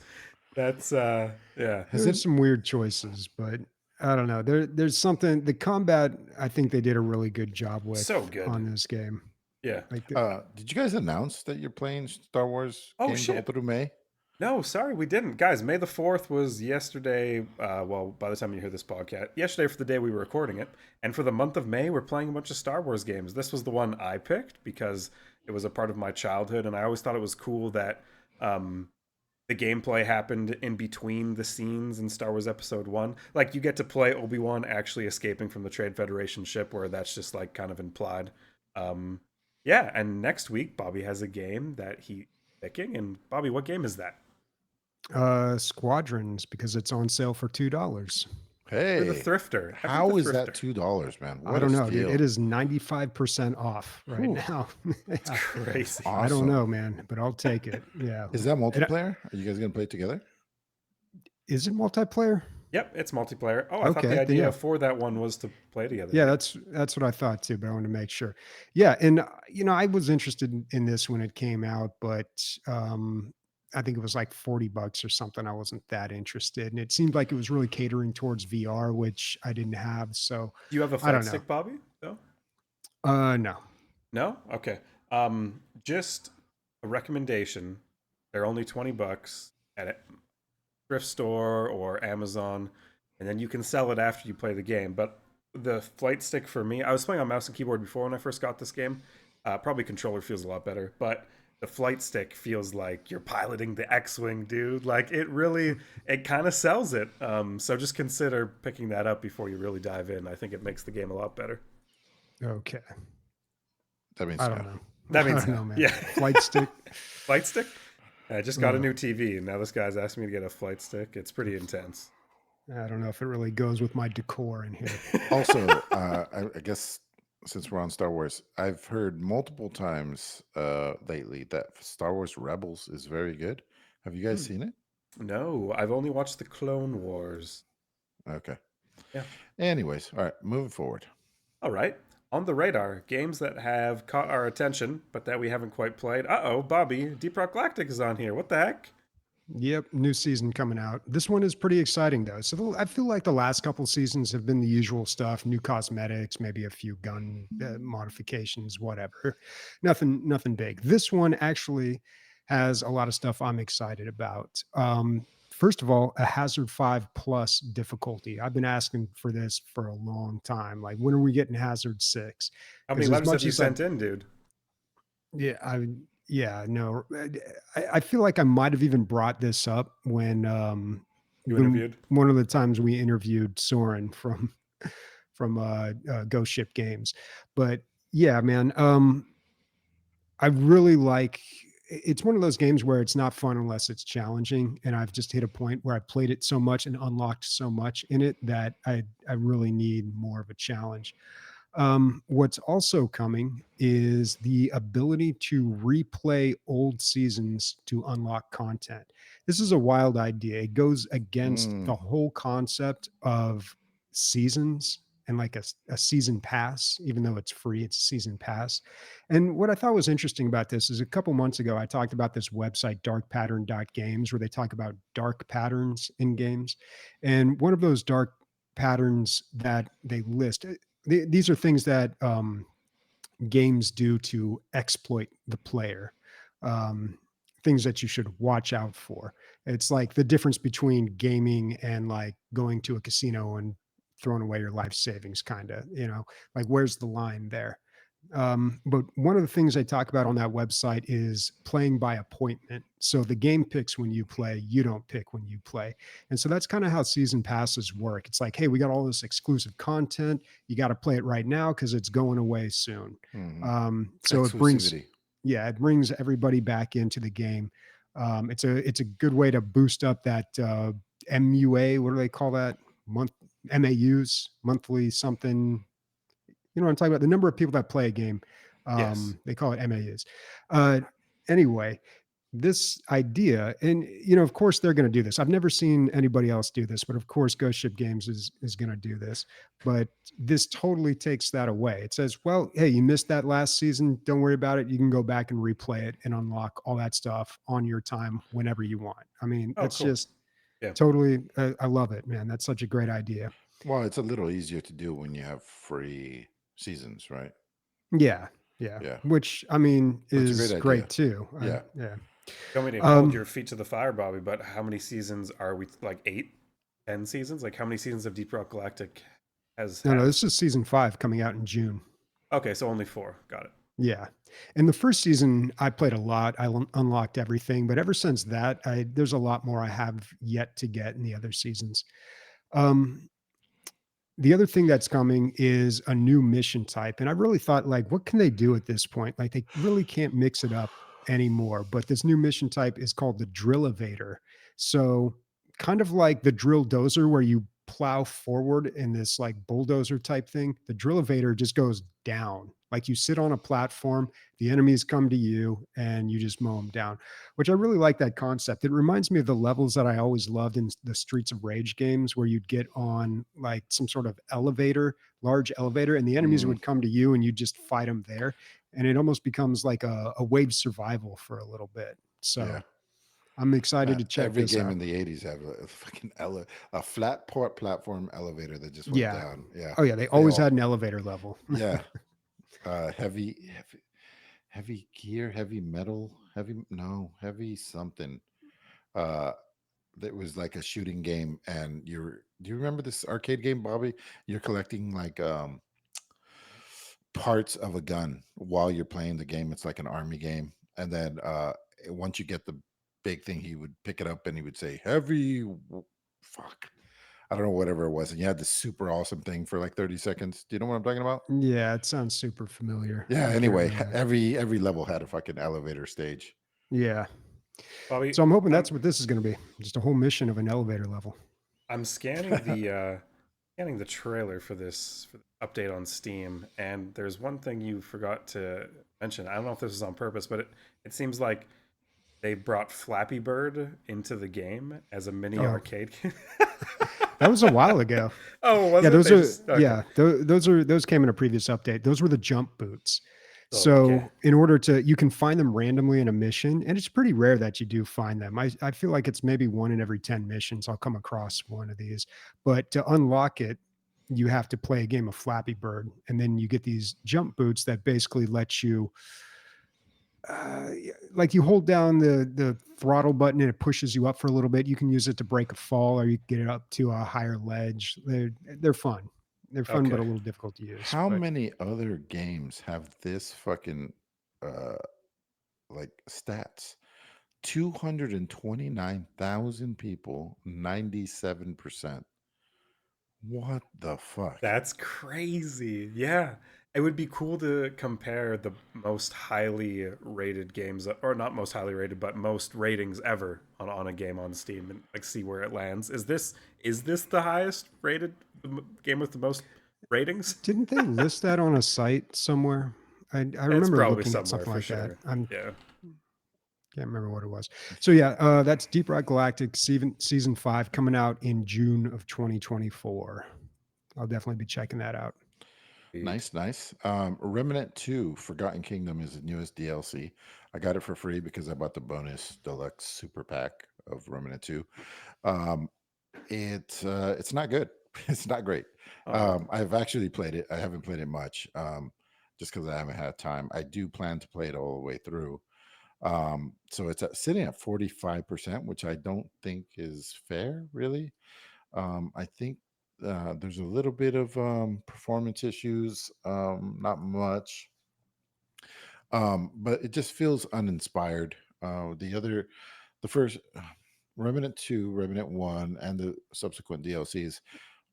yeah. Has There's it? some weird choices, but I don't know. There's something. The combat, I think they did a really good job So with good. on this game. Yeah. Like, Did you guys announce that you're playing Star Wars Oh games all shit. through May? No, sorry, we didn't. Guys, May the 4th was yesterday. Well, by the time you hear this podcast, yesterday for the day we were recording it. And for the month of May, we're playing a bunch of Star Wars games. This was the one I picked because it was a part of my childhood. And I always thought it was cool that the gameplay happened in between the scenes in Star Wars Episode 1. Like, you get to play Obi-Wan actually escaping from the Trade Federation ship, where that's just, like, kind of implied. Um, yeah, and next week, Bobby has a game that he's picking. And, Bobby, what game is that? Squadrons, because it's on sale for $2. You're the Hey, thrifter. Ever how the is that thrifter. $2, man? I What a don't know, dude. steal! It is 95% off right Whew. now. It's crazy. Awesome. I don't know, man, but I'll take it. Yeah. Is that And multiplayer? Are you guys gonna play it together? is it multiplayer? Yep, it's multiplayer. Oh, I thought Okay, the then idea yeah. for that one was to play together. Yeah, that's what I thought too, but I wanted to make sure. Yeah, and I was interested in this when it came out, but I think it was like $40 or something. I wasn't that interested, and it seemed like it was really catering towards VR, which I didn't have. So Do you have a I flight don't know. stick, Bobby? No? No. No? Okay. Just a recommendation. They're only $20 at a thrift store or Amazon, and then you can sell it after you play the game. But the flight stick for me, I was playing on mouse and keyboard before when I first got this game. Probably controller feels a lot better, but the flight stick feels like you're piloting the X-wing, dude. Like, it kind of sells it. So just consider picking that up before you really dive in. I think it makes the game a lot better. Okay. That means I no. don't know. That means I don't no. know, man. Yeah. Flight stick. Flight stick? I just got a Ugh. new TV, and now this guy's asking me to get a flight stick. It's pretty intense. I don't know if it really goes with my decor in here. Also, I guess since we're on Star Wars, I've heard multiple times lately that Star Wars Rebels is very good. Have you guys Hmm. seen it? No, I've only watched the Clone Wars. Okay. Yeah. Anyways, all right, moving forward. All right. On the radar, games that have caught our attention, but that we haven't quite played. Uh-oh, Bobby, Deep Rock Galactic is on here. What the heck? Yep, new season coming out. This one is pretty exciting though. So I feel like the last couple seasons have been the usual stuff: new cosmetics, maybe a few gun modifications, whatever. Nothing big. This one actually has a lot of stuff I'm excited about. First of all, a Hazard 5 plus difficulty. I've been asking for this for a long time. Like, when are we getting Hazard 6? How many Because as letters have much you as I sent in, dude? yeah, no, I feel like I might have even brought this up You interviewed? one of the times we interviewed Soren from Ghost Ship Games. But yeah, man, I really like. It's one of those games where it's not fun unless it's challenging, and I've just hit a point where I played it so much and unlocked so much in it that I really need more of a challenge. What's also coming is the ability to replay old seasons to unlock content. This is a wild idea. It goes against the Mm, whole concept of seasons and like a season pass, even though it's free, it's a season pass. And what I thought was interesting about this is a couple months ago, I talked about this website, darkpattern.games, where they talk about dark patterns in games. And one of those dark patterns that they list, these are things that games do to exploit the player. Um, Things that you should watch out for. It's like the difference between gaming and like going to a casino and throwing away your life savings, kind of, like where's the line there? But one of the things they talk about on that website is playing by appointment. So the game picks when you play, you don't pick when you play. And so that's kind of how season passes work. It's like, hey, we got all this exclusive content. You got to play it right now because it's going away soon. So exclusivity. it brings everybody back into the game. It's a good way to boost up that MUA. What do they call that? MAUs, monthly something. You know what I'm talking about? The number of people that play a game. Yes. They call it MAUs. Uh, anyway, this idea, and of course they're going to do this. I've never seen anybody else do this, but of course Ghost Ship Games is going to do this. But this totally takes that away. It says, well, hey, you missed that last season, don't worry about it. You can go back and replay it and unlock all that stuff on your time whenever you want. I mean, Oh, that's cool. just Yeah. totally, I love it, man. That's such a great idea. Well, it's a little easier to do when you have free seasons, right? Yeah, yeah. Yeah. Which I mean That's a great is idea. great too. Yeah. Yeah. You want me to hold Um, your feet to the fire, Bobby, but how many seasons are we, like 8, 10 seasons? Like how many seasons of Deep Rock Galactic has no, had? this is season 5 coming out in June. Okay, so only 4. Got it. Yeah. And the first season I played a lot. I unlocked everything, but ever since that, there's a lot more I have yet to get in the other seasons. Um, the other thing that's coming is a new mission type. And I really thought, like, what can they do at this point? Like, they really can't mix it up anymore. But this new mission type is called the Drill-Evator. So, kind of like the drill dozer, where you plow forward in this like bulldozer type thing, the Drill-Evator just goes down. Like, you sit on a platform, the enemies come to you, and you just mow them down, which I really like that concept. It reminds me of the levels that I always loved in the Streets of Rage games, where you'd get on like some sort of elevator, large elevator, and the enemies Mm, would come to you and you just fight them there. And it almost becomes like a wave survival for a little bit. yeah. So I'm excited Man, to check every this game out. in the 80s have a fucking a flat port platform elevator that just went Yeah. down. Yeah. Oh, yeah. They They always all, had an elevator level. yeah. Heavy gear, heavy metal, heavy something. Uh, that was like a shooting game, and do you remember this arcade game, Bobby? You're collecting like parts of a gun while you're playing the game. It's like an army game, and then once you get the big thing, he would pick it up and he would say heavy fuck, I don't know, whatever it was, and you had this super awesome thing for like 30 seconds. Do you know what I'm talking about? Yeah. It sounds super familiar. Yeah, I can't anyway, remember. every level had a fucking elevator stage. Yeah. Bobby, So I'm hoping I'm that's what this is going to be, just a whole mission of an elevator level. I'm scanning the trailer for this for the update on Steam, and there's one thing you forgot to mention. I don't know if this was on purpose, but it seems like they brought Flappy Bird into the game as a mini Oh, arcade game. that was a while ago. Oh, was Yeah, it? those They are just okay. those came in a previous update. Those were the jump boots. Oh, okay. So in order to, you can find them randomly in a mission, and it's pretty rare that you do find them. I feel like it's maybe one in every 10 missions I'll come across one of these. But to unlock it, you have to play a game of Flappy Bird, and then you get these jump boots that basically let you like, you hold down the throttle button and it pushes you up for a little bit. You can use it to break a fall, or you can get it up to a higher ledge. They're fun. They're fun, but Okay. a little difficult to use. How But many other games have this fucking uh like stats? 229,000 people, 97%. What the fuck? That's crazy. Yeah. It would be cool to compare the most highly rated games, or not most highly rated, but most ratings ever on a game on Steam, and like see where it lands. Is this the highest rated game with the most ratings? didn't they list that on a site somewhere? I It's remember probably looking at somewhere something for like that. sure. I Yeah. can't remember what it was. So yeah, that's Deep Rock Galactic season 5 coming out in June of 2024. I'll definitely be checking that out. Sweet. Nice, nice. Remnant 2 Forgotten Kingdom is the newest DLC. I got it for free because I bought the bonus deluxe super pack of Remnant 2. Um, it's not good. It's not great. Oh, I've actually played it. I haven't played it much, just because I haven't had time. I do plan to play it all the way through. So it's sitting at 45%, which I don't think is fair, really. I think there's a little bit of performance issues, not much, but it just feels uninspired. The first Remnant 2, Remnant 1, and the subsequent DLCs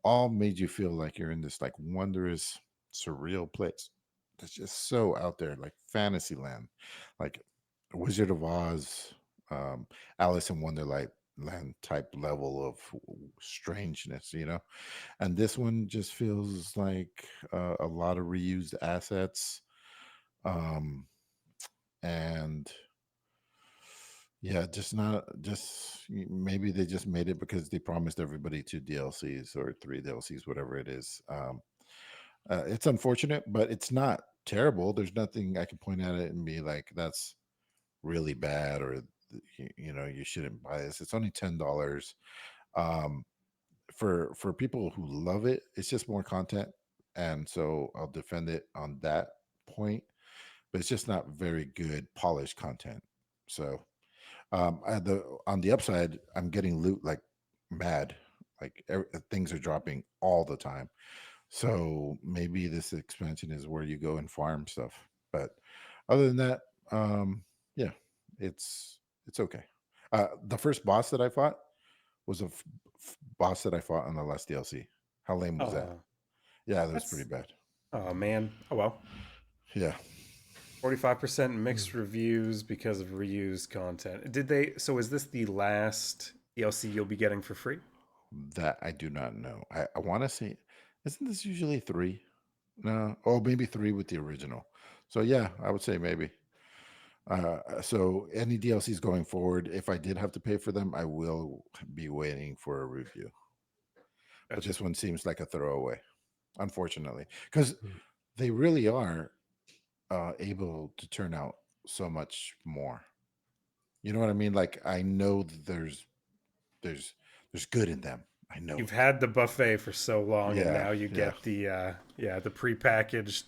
all made you feel like you're in this like wondrous, surreal place that's just so out there, like Fantasyland, like Wizard of Oz, Alice in Wonderland land type level of strangeness, and this one just feels like a lot of reused assets. Um, and yeah, just not just maybe they just made it because they promised everybody 2 DLCs or 3 DLCs, whatever it is. It's unfortunate, but it's not terrible. There's nothing I can point at it and be like, that's really bad, or you shouldn't buy this. It's only $10. Um, for people who love it, it's just more content, and so I'll defend it on that point. But it's just not very good polished content. So on the upside, I'm getting loot like mad. Like things are dropping all the time. So maybe this expansion is where you go and farm stuff. But other than that, yeah, it's okay. The first boss that I fought was a boss that I fought on the last DLC. How lame was that? Oh, Yeah, that was that's pretty bad. oh man. Oh well. Yeah, 45% Mm. mixed reviews because of reused content. Did they? So is this the last DLC you'll be getting for free? that I do not know. I want to say, isn't this usually 3? No, oh, maybe 3 with the original. So yeah, I would say maybe. So any DLCs going forward, if I did have to pay for them, I will be waiting for a review. But Gotcha. this one seems like a throwaway, unfortunately, because Mm. they really are able to turn out so much more. You know what I mean? Like I know that there's there's good in them. I know You've it. had the buffet for so long, and Yeah, now you yeah, get the the prepackaged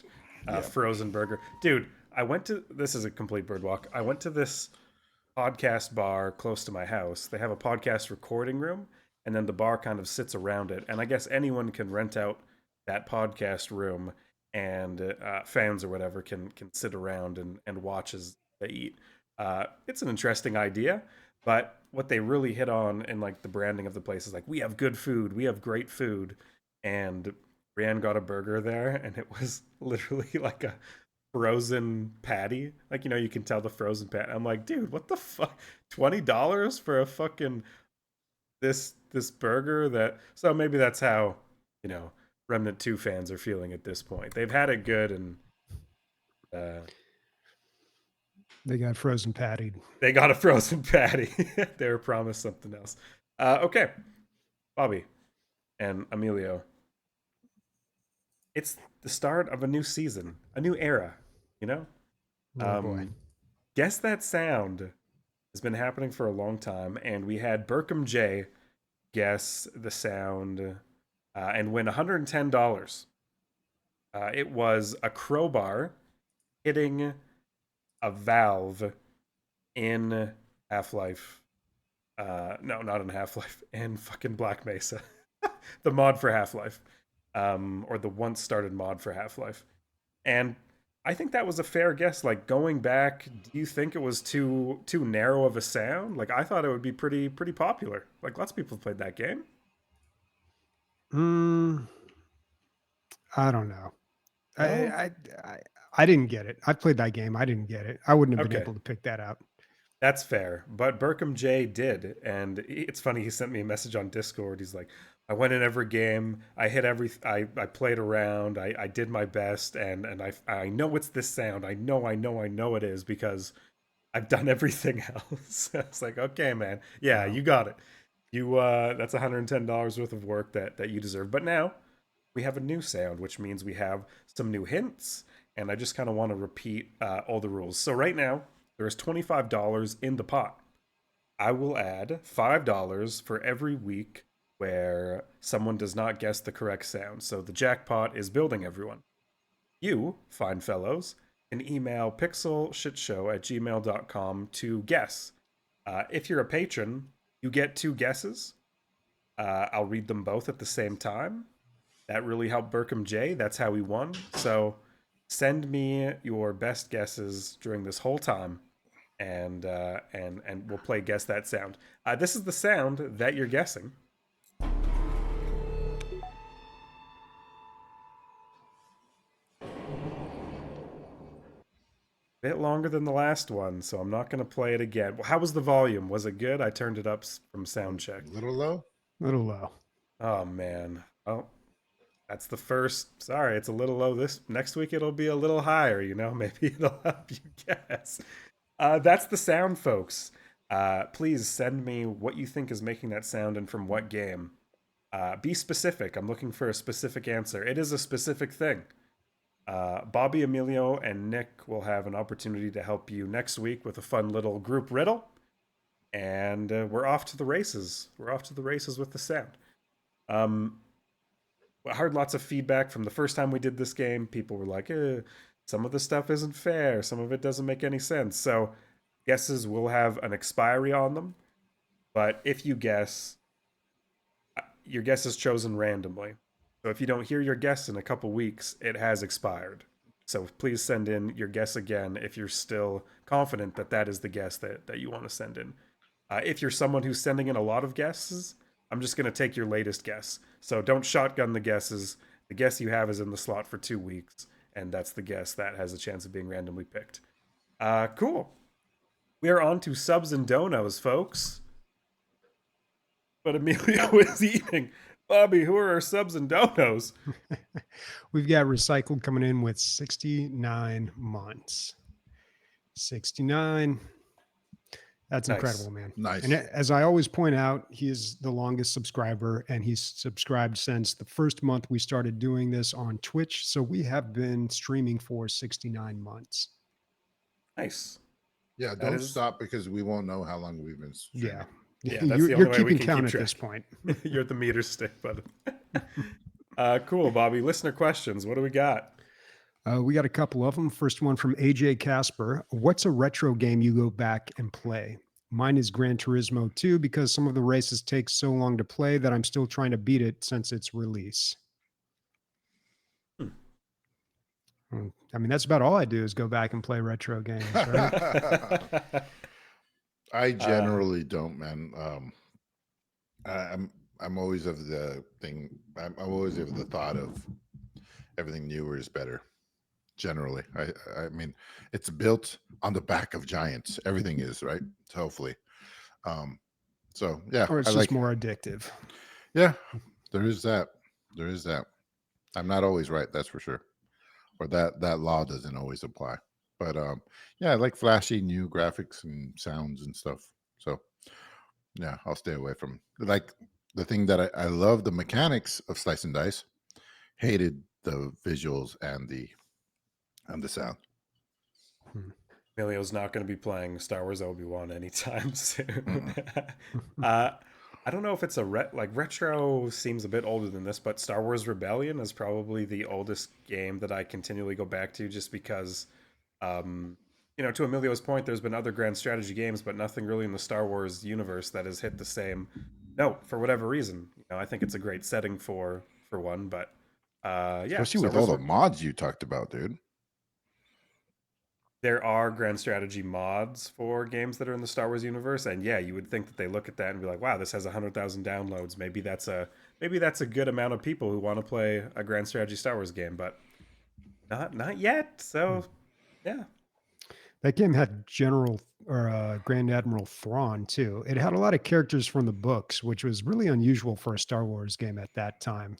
yeah. frozen burger. Dude, I went to this is a complete bird walk. I went to this podcast bar close to my house. They have a podcast recording room, and then the bar kind of sits around it. And I guess anyone can rent out that podcast room, and fans or whatever can sit around and watch as they eat. It's an interesting idea, but what they really hit on in like the branding of the place is like we have good food, we have great food, and Brienne got a burger there, and it was literally like a frozen patty. Like, you can tell the frozen patty. I'm like, dude, what the fuck? $20 for a fucking this burger that so maybe that's how, you know, Remnant 2 fans are feeling at this point. They've had it good and uh They got frozen patty. they got a frozen patty. They were promised something else. Okay, Bobby and Emilio. It's the start of a new season, a new era, you know? Oh boy. Um Guess that sound has been happening for a long time, and we had Burkham J guess the sound and win $110. It was a crowbar hitting a valve in Half Life. No, not in Half Life, in fucking Black Mesa. The mod for Half Life, or the once started mod for Half Life. And I think that was a fair guess. Like going back, do you think it was too narrow of a sound? Like I thought it would be pretty popular. Like lots of people have played that game. Mm, I don't know. I, No? I I I didn't get it. I played that game. I didn't get it. I wouldn't have been Okay. able to pick that out. That's fair. But Burkham J did. And it's funny, he sent me a message on Discord. He's like, I went in every game. I hit I played around. I did my best and I know it's this sound. I know it is because I've done everything else. It's like, okay, man. Yeah, Wow. you got it. You that's $110 worth of work that you deserve. But now we have a new sound, which means we have some new hints. And I just kind of want to repeat all the rules. So right now, there is $25 in the pot. I will add $5 for every week where someone does not guess the correct sound. So the jackpot is building, everyone. You, fine fellows, can email pixelshitshow@gmail.com to guess. If you're a patron, you get two guesses. I'll read them both at the same time. That really helped Burkham J. That's how he won. So send me your best guesses during this whole time, and we'll play guess that sound. This is the sound that you're guessing. Bit longer than the last one, so I'm not going to play it again. Well, how was the volume? Was it good? I turned it up from sound check. Little low. Little low. Oh man. Oh, That's the first. Sorry, it's a little low. This next week it'll be a little higher. Maybe it'll help you guess. That's the sound, folks. Please send me what you think is making that sound and from what game. Be specific. I'm looking for a specific answer. It is a specific thing. Bobby, Emilio, and Nick will have an opportunity to help you next week with a fun little group riddle. And we're off to the races. We're off to the races with the sound. I heard lots of feedback from the first time we did this game. People were like, some of the stuff isn't fair. Some of it doesn't make any sense. So guesses will have an expiry on them. But if you guess, your guess is chosen randomly. So if you don't hear your guess in a couple weeks, it has expired. So please send in your guess again if you're still confident that that is the guess that you want to send in. If you're someone who's sending in a lot of guesses, I'm just going to take your latest guess. So don't shotgun the guesses. The guess you have is in the slot for 2 weeks, and that's the guess that has a chance of being randomly picked. Cool. We are on to subs and donos, folks. But Emilio is eating. Bobby, who are our subs and donos? We've got Recycled coming in with 69 months. 69. That's Nice. incredible, man. Nice. And as I always point out, he is the longest subscriber, and he's subscribed since the first month we started doing this on Twitch. So we have been streaming for 69 months. Nice. Yeah, That don't is- stop because we won't know how long we've been streaming. Yeah. Yeah, that's the you're only way we keeping can count keep at this track. point. You're at the meter stick, bud. Cool, Bobby. Listener questions. What do we got? We got a couple of them. First one from AJ Casper. What's a retro game you go back and play? Mine is Gran Turismo 2 because some of the races take so long to play that I'm still trying to beat it since its release. I mean, that's about all I do is go back and play retro games, right? I generally don't, man. I'm always of the thing. I'm always of the thought of everything newer is better. Generally, I mean, it's built on the back of giants. Everything is right. So hopefully, so yeah, Or it's I just like. more addictive. Yeah, there is that. There is that. I'm not always right. That's for sure. Or that law doesn't always apply. But yeah, I like flashy new graphics and sounds and stuff. So yeah, I'll stay away from like the thing that I love the mechanics of Slice and Dice. Hated the visuals and the sound. Emilio's not going to be playing Star Wars Obi-Wan anytime soon. I don't know if it's retro seems a bit older than this, but Star Wars Rebellion is probably the oldest game that I continually go back to just because, to Emilio's point, there's been other grand strategy games, but nothing really in the Star Wars universe that has hit the same note for whatever reason. I think it's a great setting for one, but yeah. Especially Star with all Wars the mods you talked about, dude. There are grand strategy mods for games that are in the Star Wars universe, and yeah, you would think that they look at that and be like, "Wow, this has 100,000 downloads. Maybe that's a good amount of people who want to play a grand strategy Star Wars game." But not yet. So yeah, That game had Grand Admiral Thrawn too. It had a lot of characters from the books, which was really unusual for a Star Wars game at that time.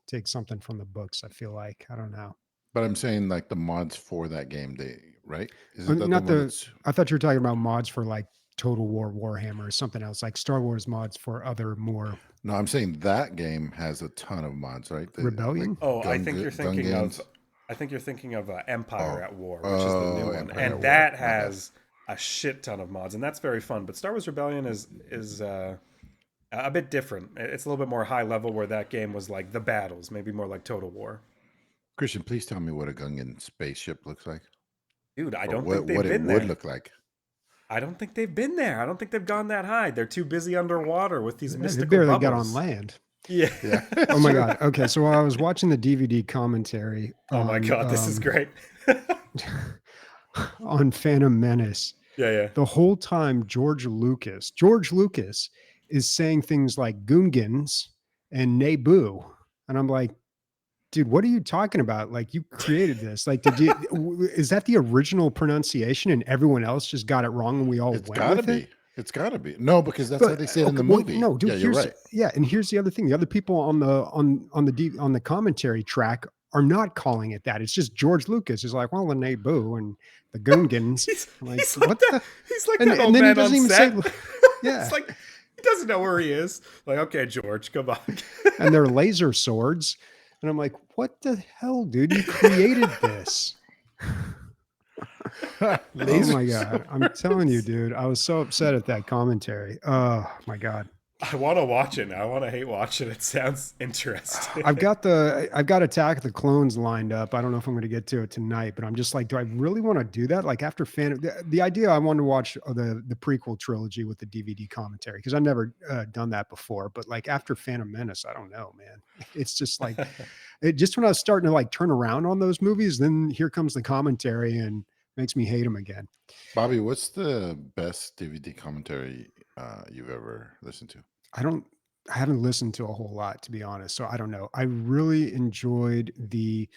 Take something from the books. I feel like I don't know. But I'm saying like the mods for that game, right? Oh, Isn't that not the one the. that's I thought you were talking about mods for like Total War Warhammer or something else, like Star Wars mods for other more No, I'm saying that game has a ton of mods, right? Rebellion. Oh, I Gun think Ga- you're Gun thinking Games. of. I think you're thinking of Empire Oh. at War, which is the new Oh, one, Empire and at War. that My bad. has a shit ton of mods, and that's very fun. But Star Wars Rebellion is a bit different. It's a little bit more high level, where that game was like the battles, maybe more like Total War. Christian, please tell me what a Gungan spaceship looks like. Dude, I Or don't what, think they've what it been would there. look like. I don't think they've been there. I don't think they've gone that high. They're too busy underwater with these They mystical barely bubbles. got on land. Yeah. Yeah. Oh my god. Okay, so while I was watching the DVD commentary Oh my on, god, this is great. on Phantom Menace, Yeah. the whole time George Lucas is saying things like Gungans and Naboo. And I'm like, dude, what are you talking about? Like, you created this. Like, is that the original pronunciation and everyone else just got it wrong and we all It's went got to with be. it? It's got to be. No, because that's how But they say it in okay, the well, movie. no, dude. Yeah, you're Here's right. yeah, and here's the other thing: the other people on the commentary track are not calling it that. It's just George Lucas is like, well, the Naboo and the Goongans. I'm like, He's like what that. the? He's like that And old then he man doesn't on even say, set. It's yeah. like he doesn't know where he is. Like, okay, George, come on. And they're laser swords, and I'm like, what the hell, dude? You created this. Oh Laser my god, I'm telling you, swords. dude. I was so upset at that commentary. Oh my god. I want to watch it now. I want to hate watch it. It sounds interesting. I've got Attack of the Clones lined up. I don't know if I'm going to get to it tonight, but I'm just like, do I really want to do that? Like after the idea, I wanted to watch the prequel trilogy with the DVD commentary because I've never done that before. But like after Phantom Menace, I don't know, man. It's just like it just when I was starting to like turn around on those movies, then here comes the commentary and makes me hate them again. Bobby, what's the best DVD commentary you've ever listened to? I haven't listened to a whole lot, to be honest. So I don't know. I really enjoyed the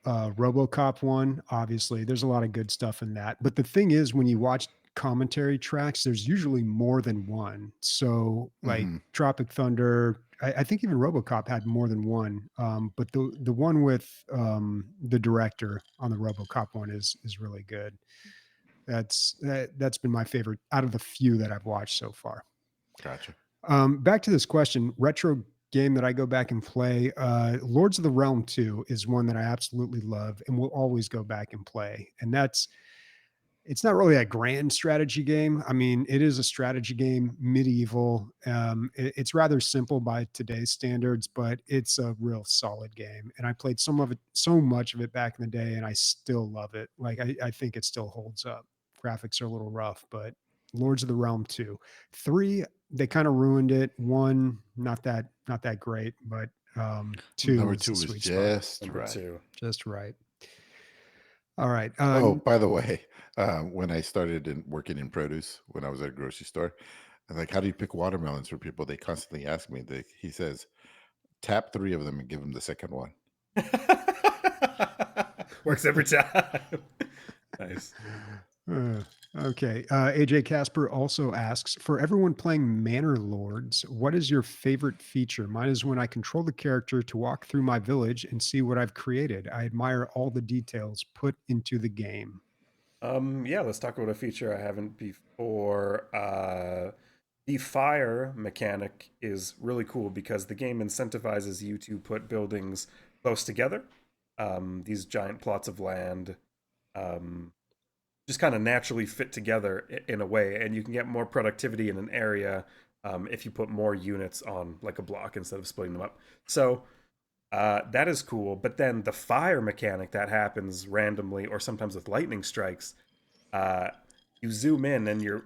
RoboCop one. Obviously, there's a lot of good stuff in that. But the thing is, when you watch commentary tracks, there's usually more than one. So like Hmm. Tropic Thunder, I think even RoboCop had more than one. But the one with the director on the RoboCop one is really good. That's been my favorite out of the few that I've watched so far. Gotcha. Back to this question, retro game that I go back and play. Lords of the Realm 2 is one that I absolutely love and will always go back and play. And it's not really a grand strategy game. I mean, it is a strategy game, medieval. It's rather simple by today's standards, but it's a real solid game. And I played so much of it back in the day, and I still love it. Like I think it still holds up. Graphics are a little rough, but Lords of the Realm 2. 3, they kind of ruined it. 1, not that great, but 2 Number is the two was sweet spot. just Number right. two. Just right. All right. Oh, by the way, when I started working in produce, when I was at a grocery store, I'm like, how do you pick watermelons for people? They constantly ask me. He says, tap 3 of them and give them the second one. Works every time. Nice. Okay. AJ Casper also asks, for everyone playing Manor Lords, what is your favorite feature? Mine is when I control the character to walk through my village and see what I've created. I admire all the details put into the game. Yeah, let's talk about a feature I haven't before. The fire mechanic is really cool because the game incentivizes you to put buildings close together. These giant plots of land um, just kind of naturally fit together in a way, and you can get more productivity in an area if you put more units on like a block instead of splitting them up. So that is cool. But then the fire mechanic that happens randomly, or sometimes with lightning strikes, uh, you zoom in and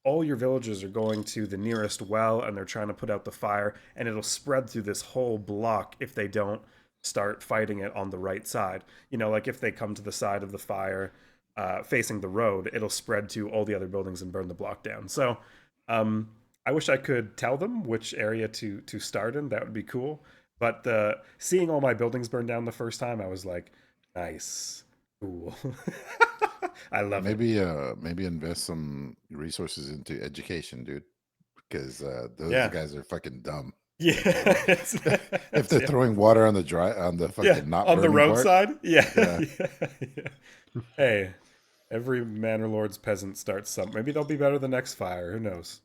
all your villagers are going to the nearest well and they're trying to put out the fire, and it'll spread through this whole block if they don't start fighting it on the right side. You know, like if they come to the side of the fire facing the road, it'll spread to all the other buildings and burn the block down. So I wish I could tell them which area to start in. That would be cool. But seeing all my buildings burn down the first time, I was like, nice, cool. I love it. Maybe invest some resources into education, dude, because those Yeah. guys are fucking dumb. Yeah. If they're Yeah. throwing water on the Yeah. fucking not On the burning part, roadside. Yeah. yeah. Yeah. Yeah. Hey, every Manor Lord's peasant starts some. Maybe they'll be better the next fire. Who knows?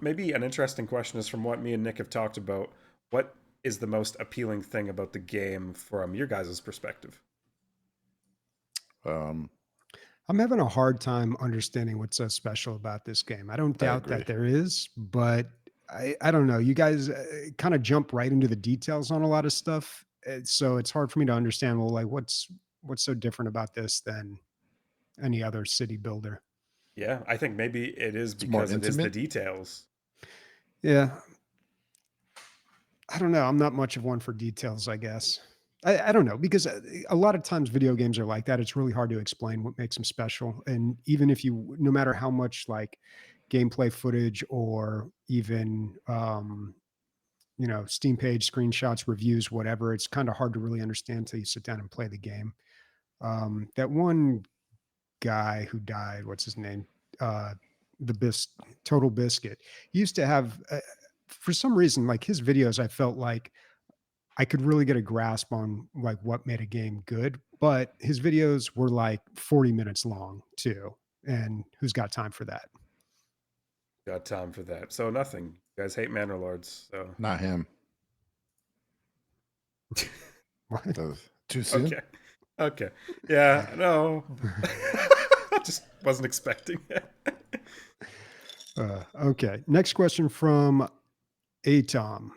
Maybe an interesting question is from what me and Nick have talked about. What is the most appealing thing about the game from your guys' perspective? Um, I'm having a hard time understanding what's so special about this game. I don't I doubt agree. that there is, but I don't know. You guys kind of jump right into the details on a lot of stuff. So it's hard for me to understand, well, like what's so different about this than any other city builder? Yeah, I think maybe it is It's more because it is the intimate. details. Yeah, I don't know. I'm not much of one for details, I guess. I don't know because a lot of times video games are like that. It's really hard to explain what makes them special. And even if you, no matter how much like gameplay footage or even, Steam page screenshots, reviews, whatever, it's kind of hard to really understand until you sit down and play the game. That one guy who died, what's his name? Uh, Total Biscuit. He used to have, for some reason, like his videos, I felt like I could really get a grasp on like what made a game good, but his videos were like 40 minutes long too. And who's got time for that? Got time for that. So nothing. You guys hate Manor Lords. So Not him. What? That was too soon. okay. Okay. Yeah, no. I just wasn't expecting it. Okay. Next question from Atom.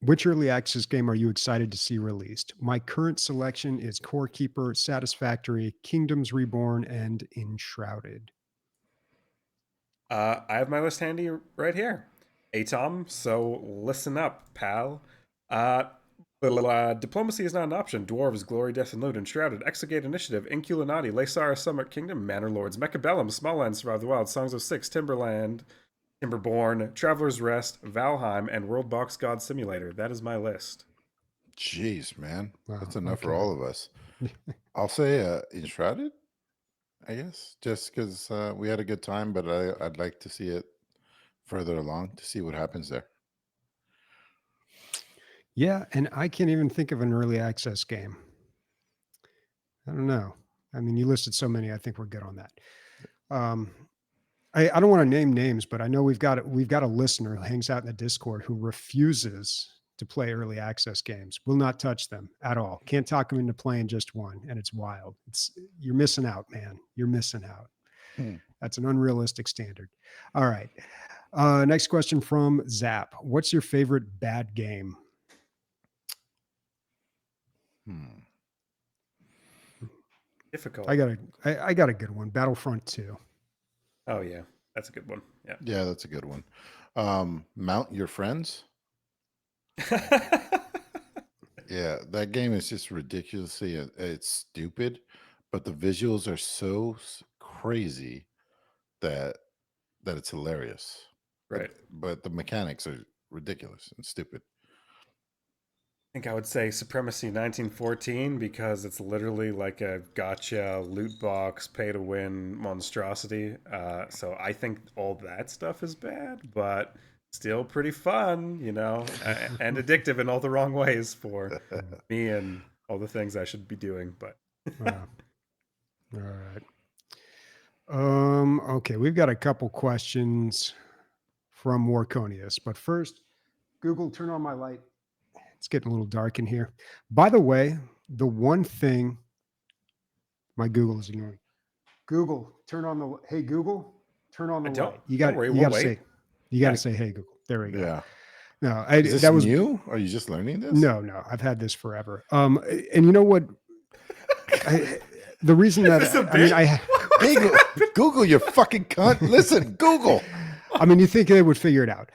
Which early access game are you excited to see released? My current selection is Core Keeper, Satisfactory, Kingdoms Reborn, and Enshrouded. I have my list handy right here. Hey, Tom, so listen up, pal. Diplomacy is not an option. Dwarves, Glory, Death, and Loot, Enshrouded, Exegate Initiative, Inculinati, Laysara, Summit Kingdom, Manor Lords, Mechabellum, Smallland, Survive the Wild, Songs of Six, Timberland, Timberborn, Traveler's Rest, Valheim, and World Box God Simulator. That is my list. Jeez, man, Wow, that's enough for okay. all of us. I'll say Enshrouded, I guess, just because we had a good time, but I'd like to see it further along to see what happens there. Yeah, and I can't even think of an early access game. I don't know. I mean, you listed so many. I think we're good on that. I don't want to name names, but I know we've got a listener who hangs out in the Discord who refuses to play early access games. Will not touch them at all. Can't talk them into playing just one, and it's wild. You're missing out, man. You're missing out. Hmm. That's an unrealistic standard. All right. Next question from Zap. What's your favorite bad game? Hmm. Difficult. I got a good one. Battlefront 2. Oh, yeah. That's a good one. Yeah. Yeah, that's a good one. Mount Your Friends. Yeah, that game is just ridiculously it's stupid, but the visuals are so crazy that it's hilarious. Right. But the mechanics are ridiculous and stupid. I think I would say Supremacy 1914 because it's literally like a gotcha loot box, pay to win monstrosity. So I think all that stuff is bad, but still pretty fun, and addictive in all the wrong ways for me and all the things I should be doing. But All right. Okay, we've got a couple questions from Warconius, but first, Google, turn on my light. It's getting a little dark in here. By the way, the one thing my Google is ignoring. Google, hey Google, turn on the don't light. You don't got worry, you we'll got to wait. say you got to say hey Google. There we go. Yeah. No, Is this that was new? Are you just learning this? no. I've had this forever. And you know what? The reason that Hey, Google, you fucking cunt. Listen, Google. I mean, you think they would figure it out.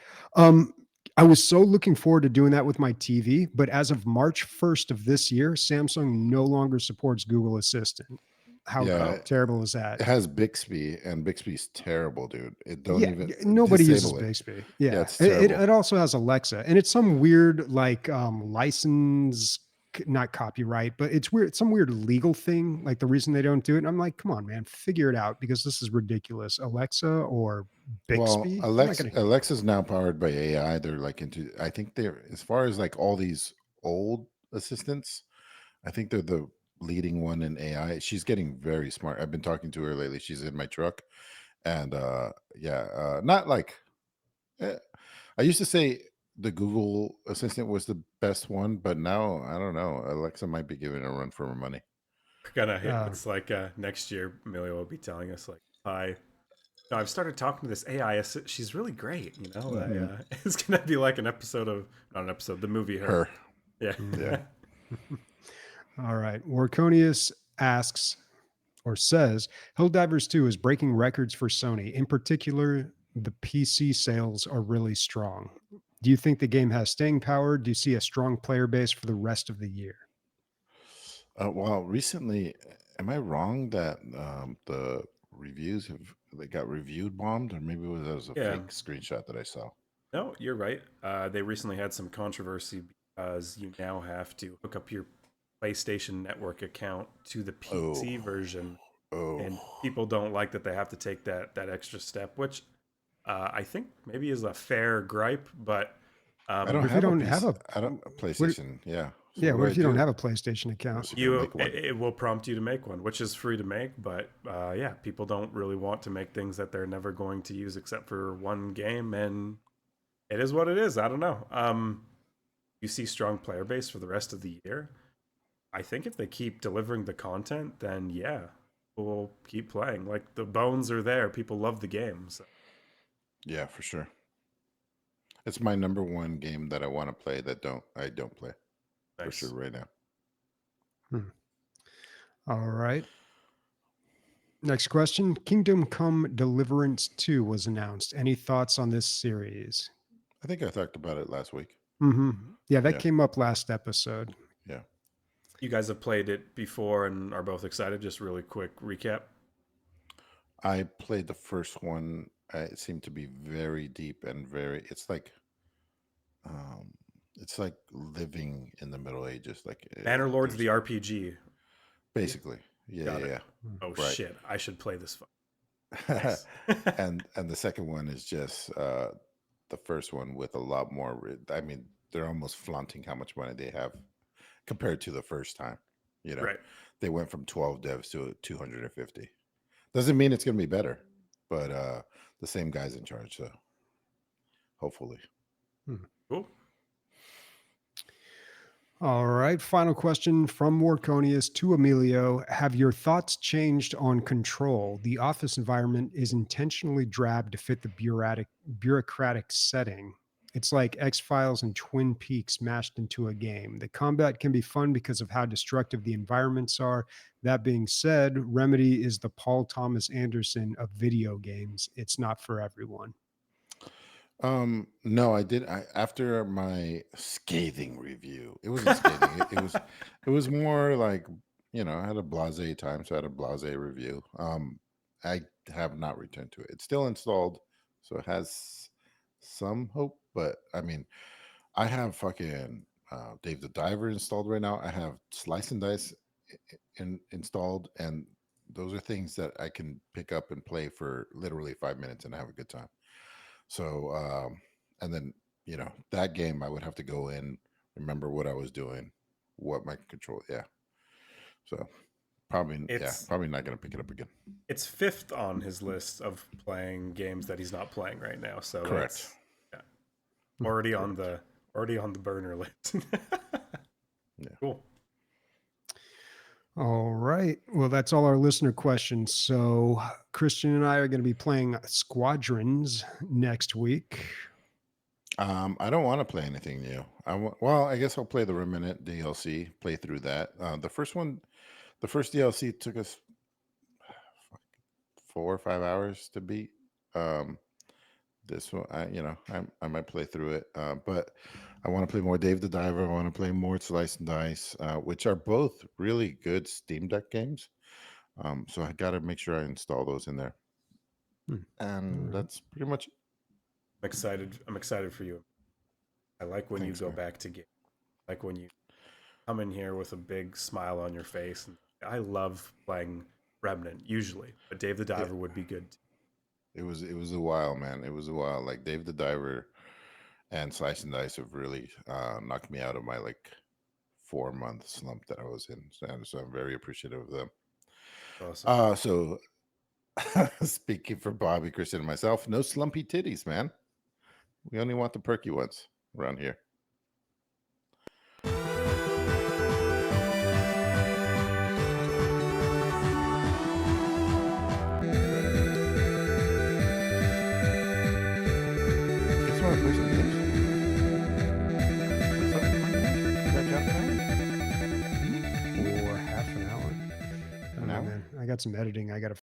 I was so looking forward to doing that with my TV, but as of March 1st of this year, Samsung no longer supports Google Assistant. How terrible is that? It has Bixby, and Bixby's terrible, dude. It don't Yeah, even nobody uses disable it. Bixby. Yeah, it's terrible. it also has Alexa, and it's some weird like license, not copyright, but it's weird. It's some weird legal thing. Like the reason they don't do it, and I'm like, come on, man, figure it out because this is ridiculous. Alexa or Bixby. Well, Alexa's now powered by AI. They're like into. I think they're as far as like all these old assistants. I think they're the leading one in AI. She's getting very smart. I've been talking to her lately. She's in my truck, and not like. I used to say the Google Assistant was the best one, but now I don't know. Alexa might be giving a run for her money. We're gonna hit. It's like next year, Emilio will be telling us like, "Hi, no, I've started talking to this AI. She's really great. It's gonna be like an episode of not an episode, the movie Her. Yeah. Yeah. All right. Warconius asks or says Helldivers 2 is breaking records for Sony. In particular, the PC sales are really strong. Do you think the game has staying power? Do you see a strong player base for the rest of the year? Well, recently, am I wrong that the reviews they got reviewed bombed, or maybe that was a fake screenshot that I saw? No, you're right. They recently had some controversy because you now have to hook up your PlayStation Network account to the PC version and Oh, people don't like that they have to take that extra step, which I think maybe is a fair gripe, but I don't What if you have a don't have PC. a I don't a what? PlayStation. Yeah. So Yeah, what do what I if you don't do? have a PlayStation I account? was gonna make one. it will prompt you to make one, which is free to make, but yeah, people don't really want to make things that they're never going to use except for one game, and it is what it is. I don't know. You see strong player base for the rest of the year. I think if they keep delivering the content, then yeah, we'll keep playing. Like the bones are there. People love the game. So Yeah, for sure. It's my number one game that I want to play that I don't play for sure nice. right now. Hmm. All right. Next question. Kingdom Come Deliverance 2 was announced. Any thoughts on this series? I think I talked about it last week. Yeah, that Yeah, came up last episode. yeah. You guys have played it before and are both excited. Just really quick recap. I played the first one. It seemed to be very deep and very. Um, it's like living in the Middle Ages. Like Manor Lords, there's the RPG. basically, yeah, Got yeah, it. yeah. Oh Right. shit! I should play this. Nice. And the second one is just the first one with a lot more. I mean, they're almost flaunting how much money they have compared to the first time. You know, Right. they went from 12 devs to 250. Doesn't mean it's going to be better, but the same guy's in charge, so hopefully. Cool. All right. Final question from Morconius to Emilio. Have your thoughts changed on Control? The office environment is intentionally drab to fit the bureaucratic setting. It's like X Files and Twin Peaks mashed into a game. The combat can be fun because of how destructive the environments are. That being said, Remedy is the Paul Thomas Anderson of video games. It's not for everyone. No, I did. After my scathing review, it wasn't scathing. It was more like, I had a blase time, so I had a blase review. I have not returned to it. It's still installed, so it has some hope. But I mean, I have fucking Dave the Diver installed right now. I have Slice and Dice installed, and those are things that I can pick up and play for literally 5 minutes and have a good time. So, and then, that game I would have to go in, remember what I was doing, what my control, yeah. So probably, It's probably not going to pick it up again. it's fifth on his list of playing games that he's not playing right now. So Correct. that's already on Correct. the burner list. Yeah. Cool. All right. Well, that's all our listener questions. So, Christian and I are going to be playing Squadrons next week. I don't want to play anything new. Well, I guess I'll play the Remnant DLC, play through that. The first DLC took us 4 or 5 hours to beat. This one, I might play through it, but I want to play more Dave the Diver. I want to play more Slice and Dice, which are both really good Steam Deck games. So I got to make sure I install those in there, and that's pretty much it. I'm excited for you. I like when Thanks, you go man. back to game. Like when you come in here with a big smile on your face. And I love playing Remnant usually, but Dave the It, Diver would be good. it was a while, man. It was a while. Like Dave the Diver and Slice and Dice have really knocked me out of my 4-month slump that I was in. So I'm very appreciative of them. Awesome. So speaking for Bobby, Christian, and myself, no slumpy titties, man. We only want the perky ones around here. Guess what? Play some games. What's up, my man? You got job time? For half an hour. I don't know, hour? man. I got some editing I got to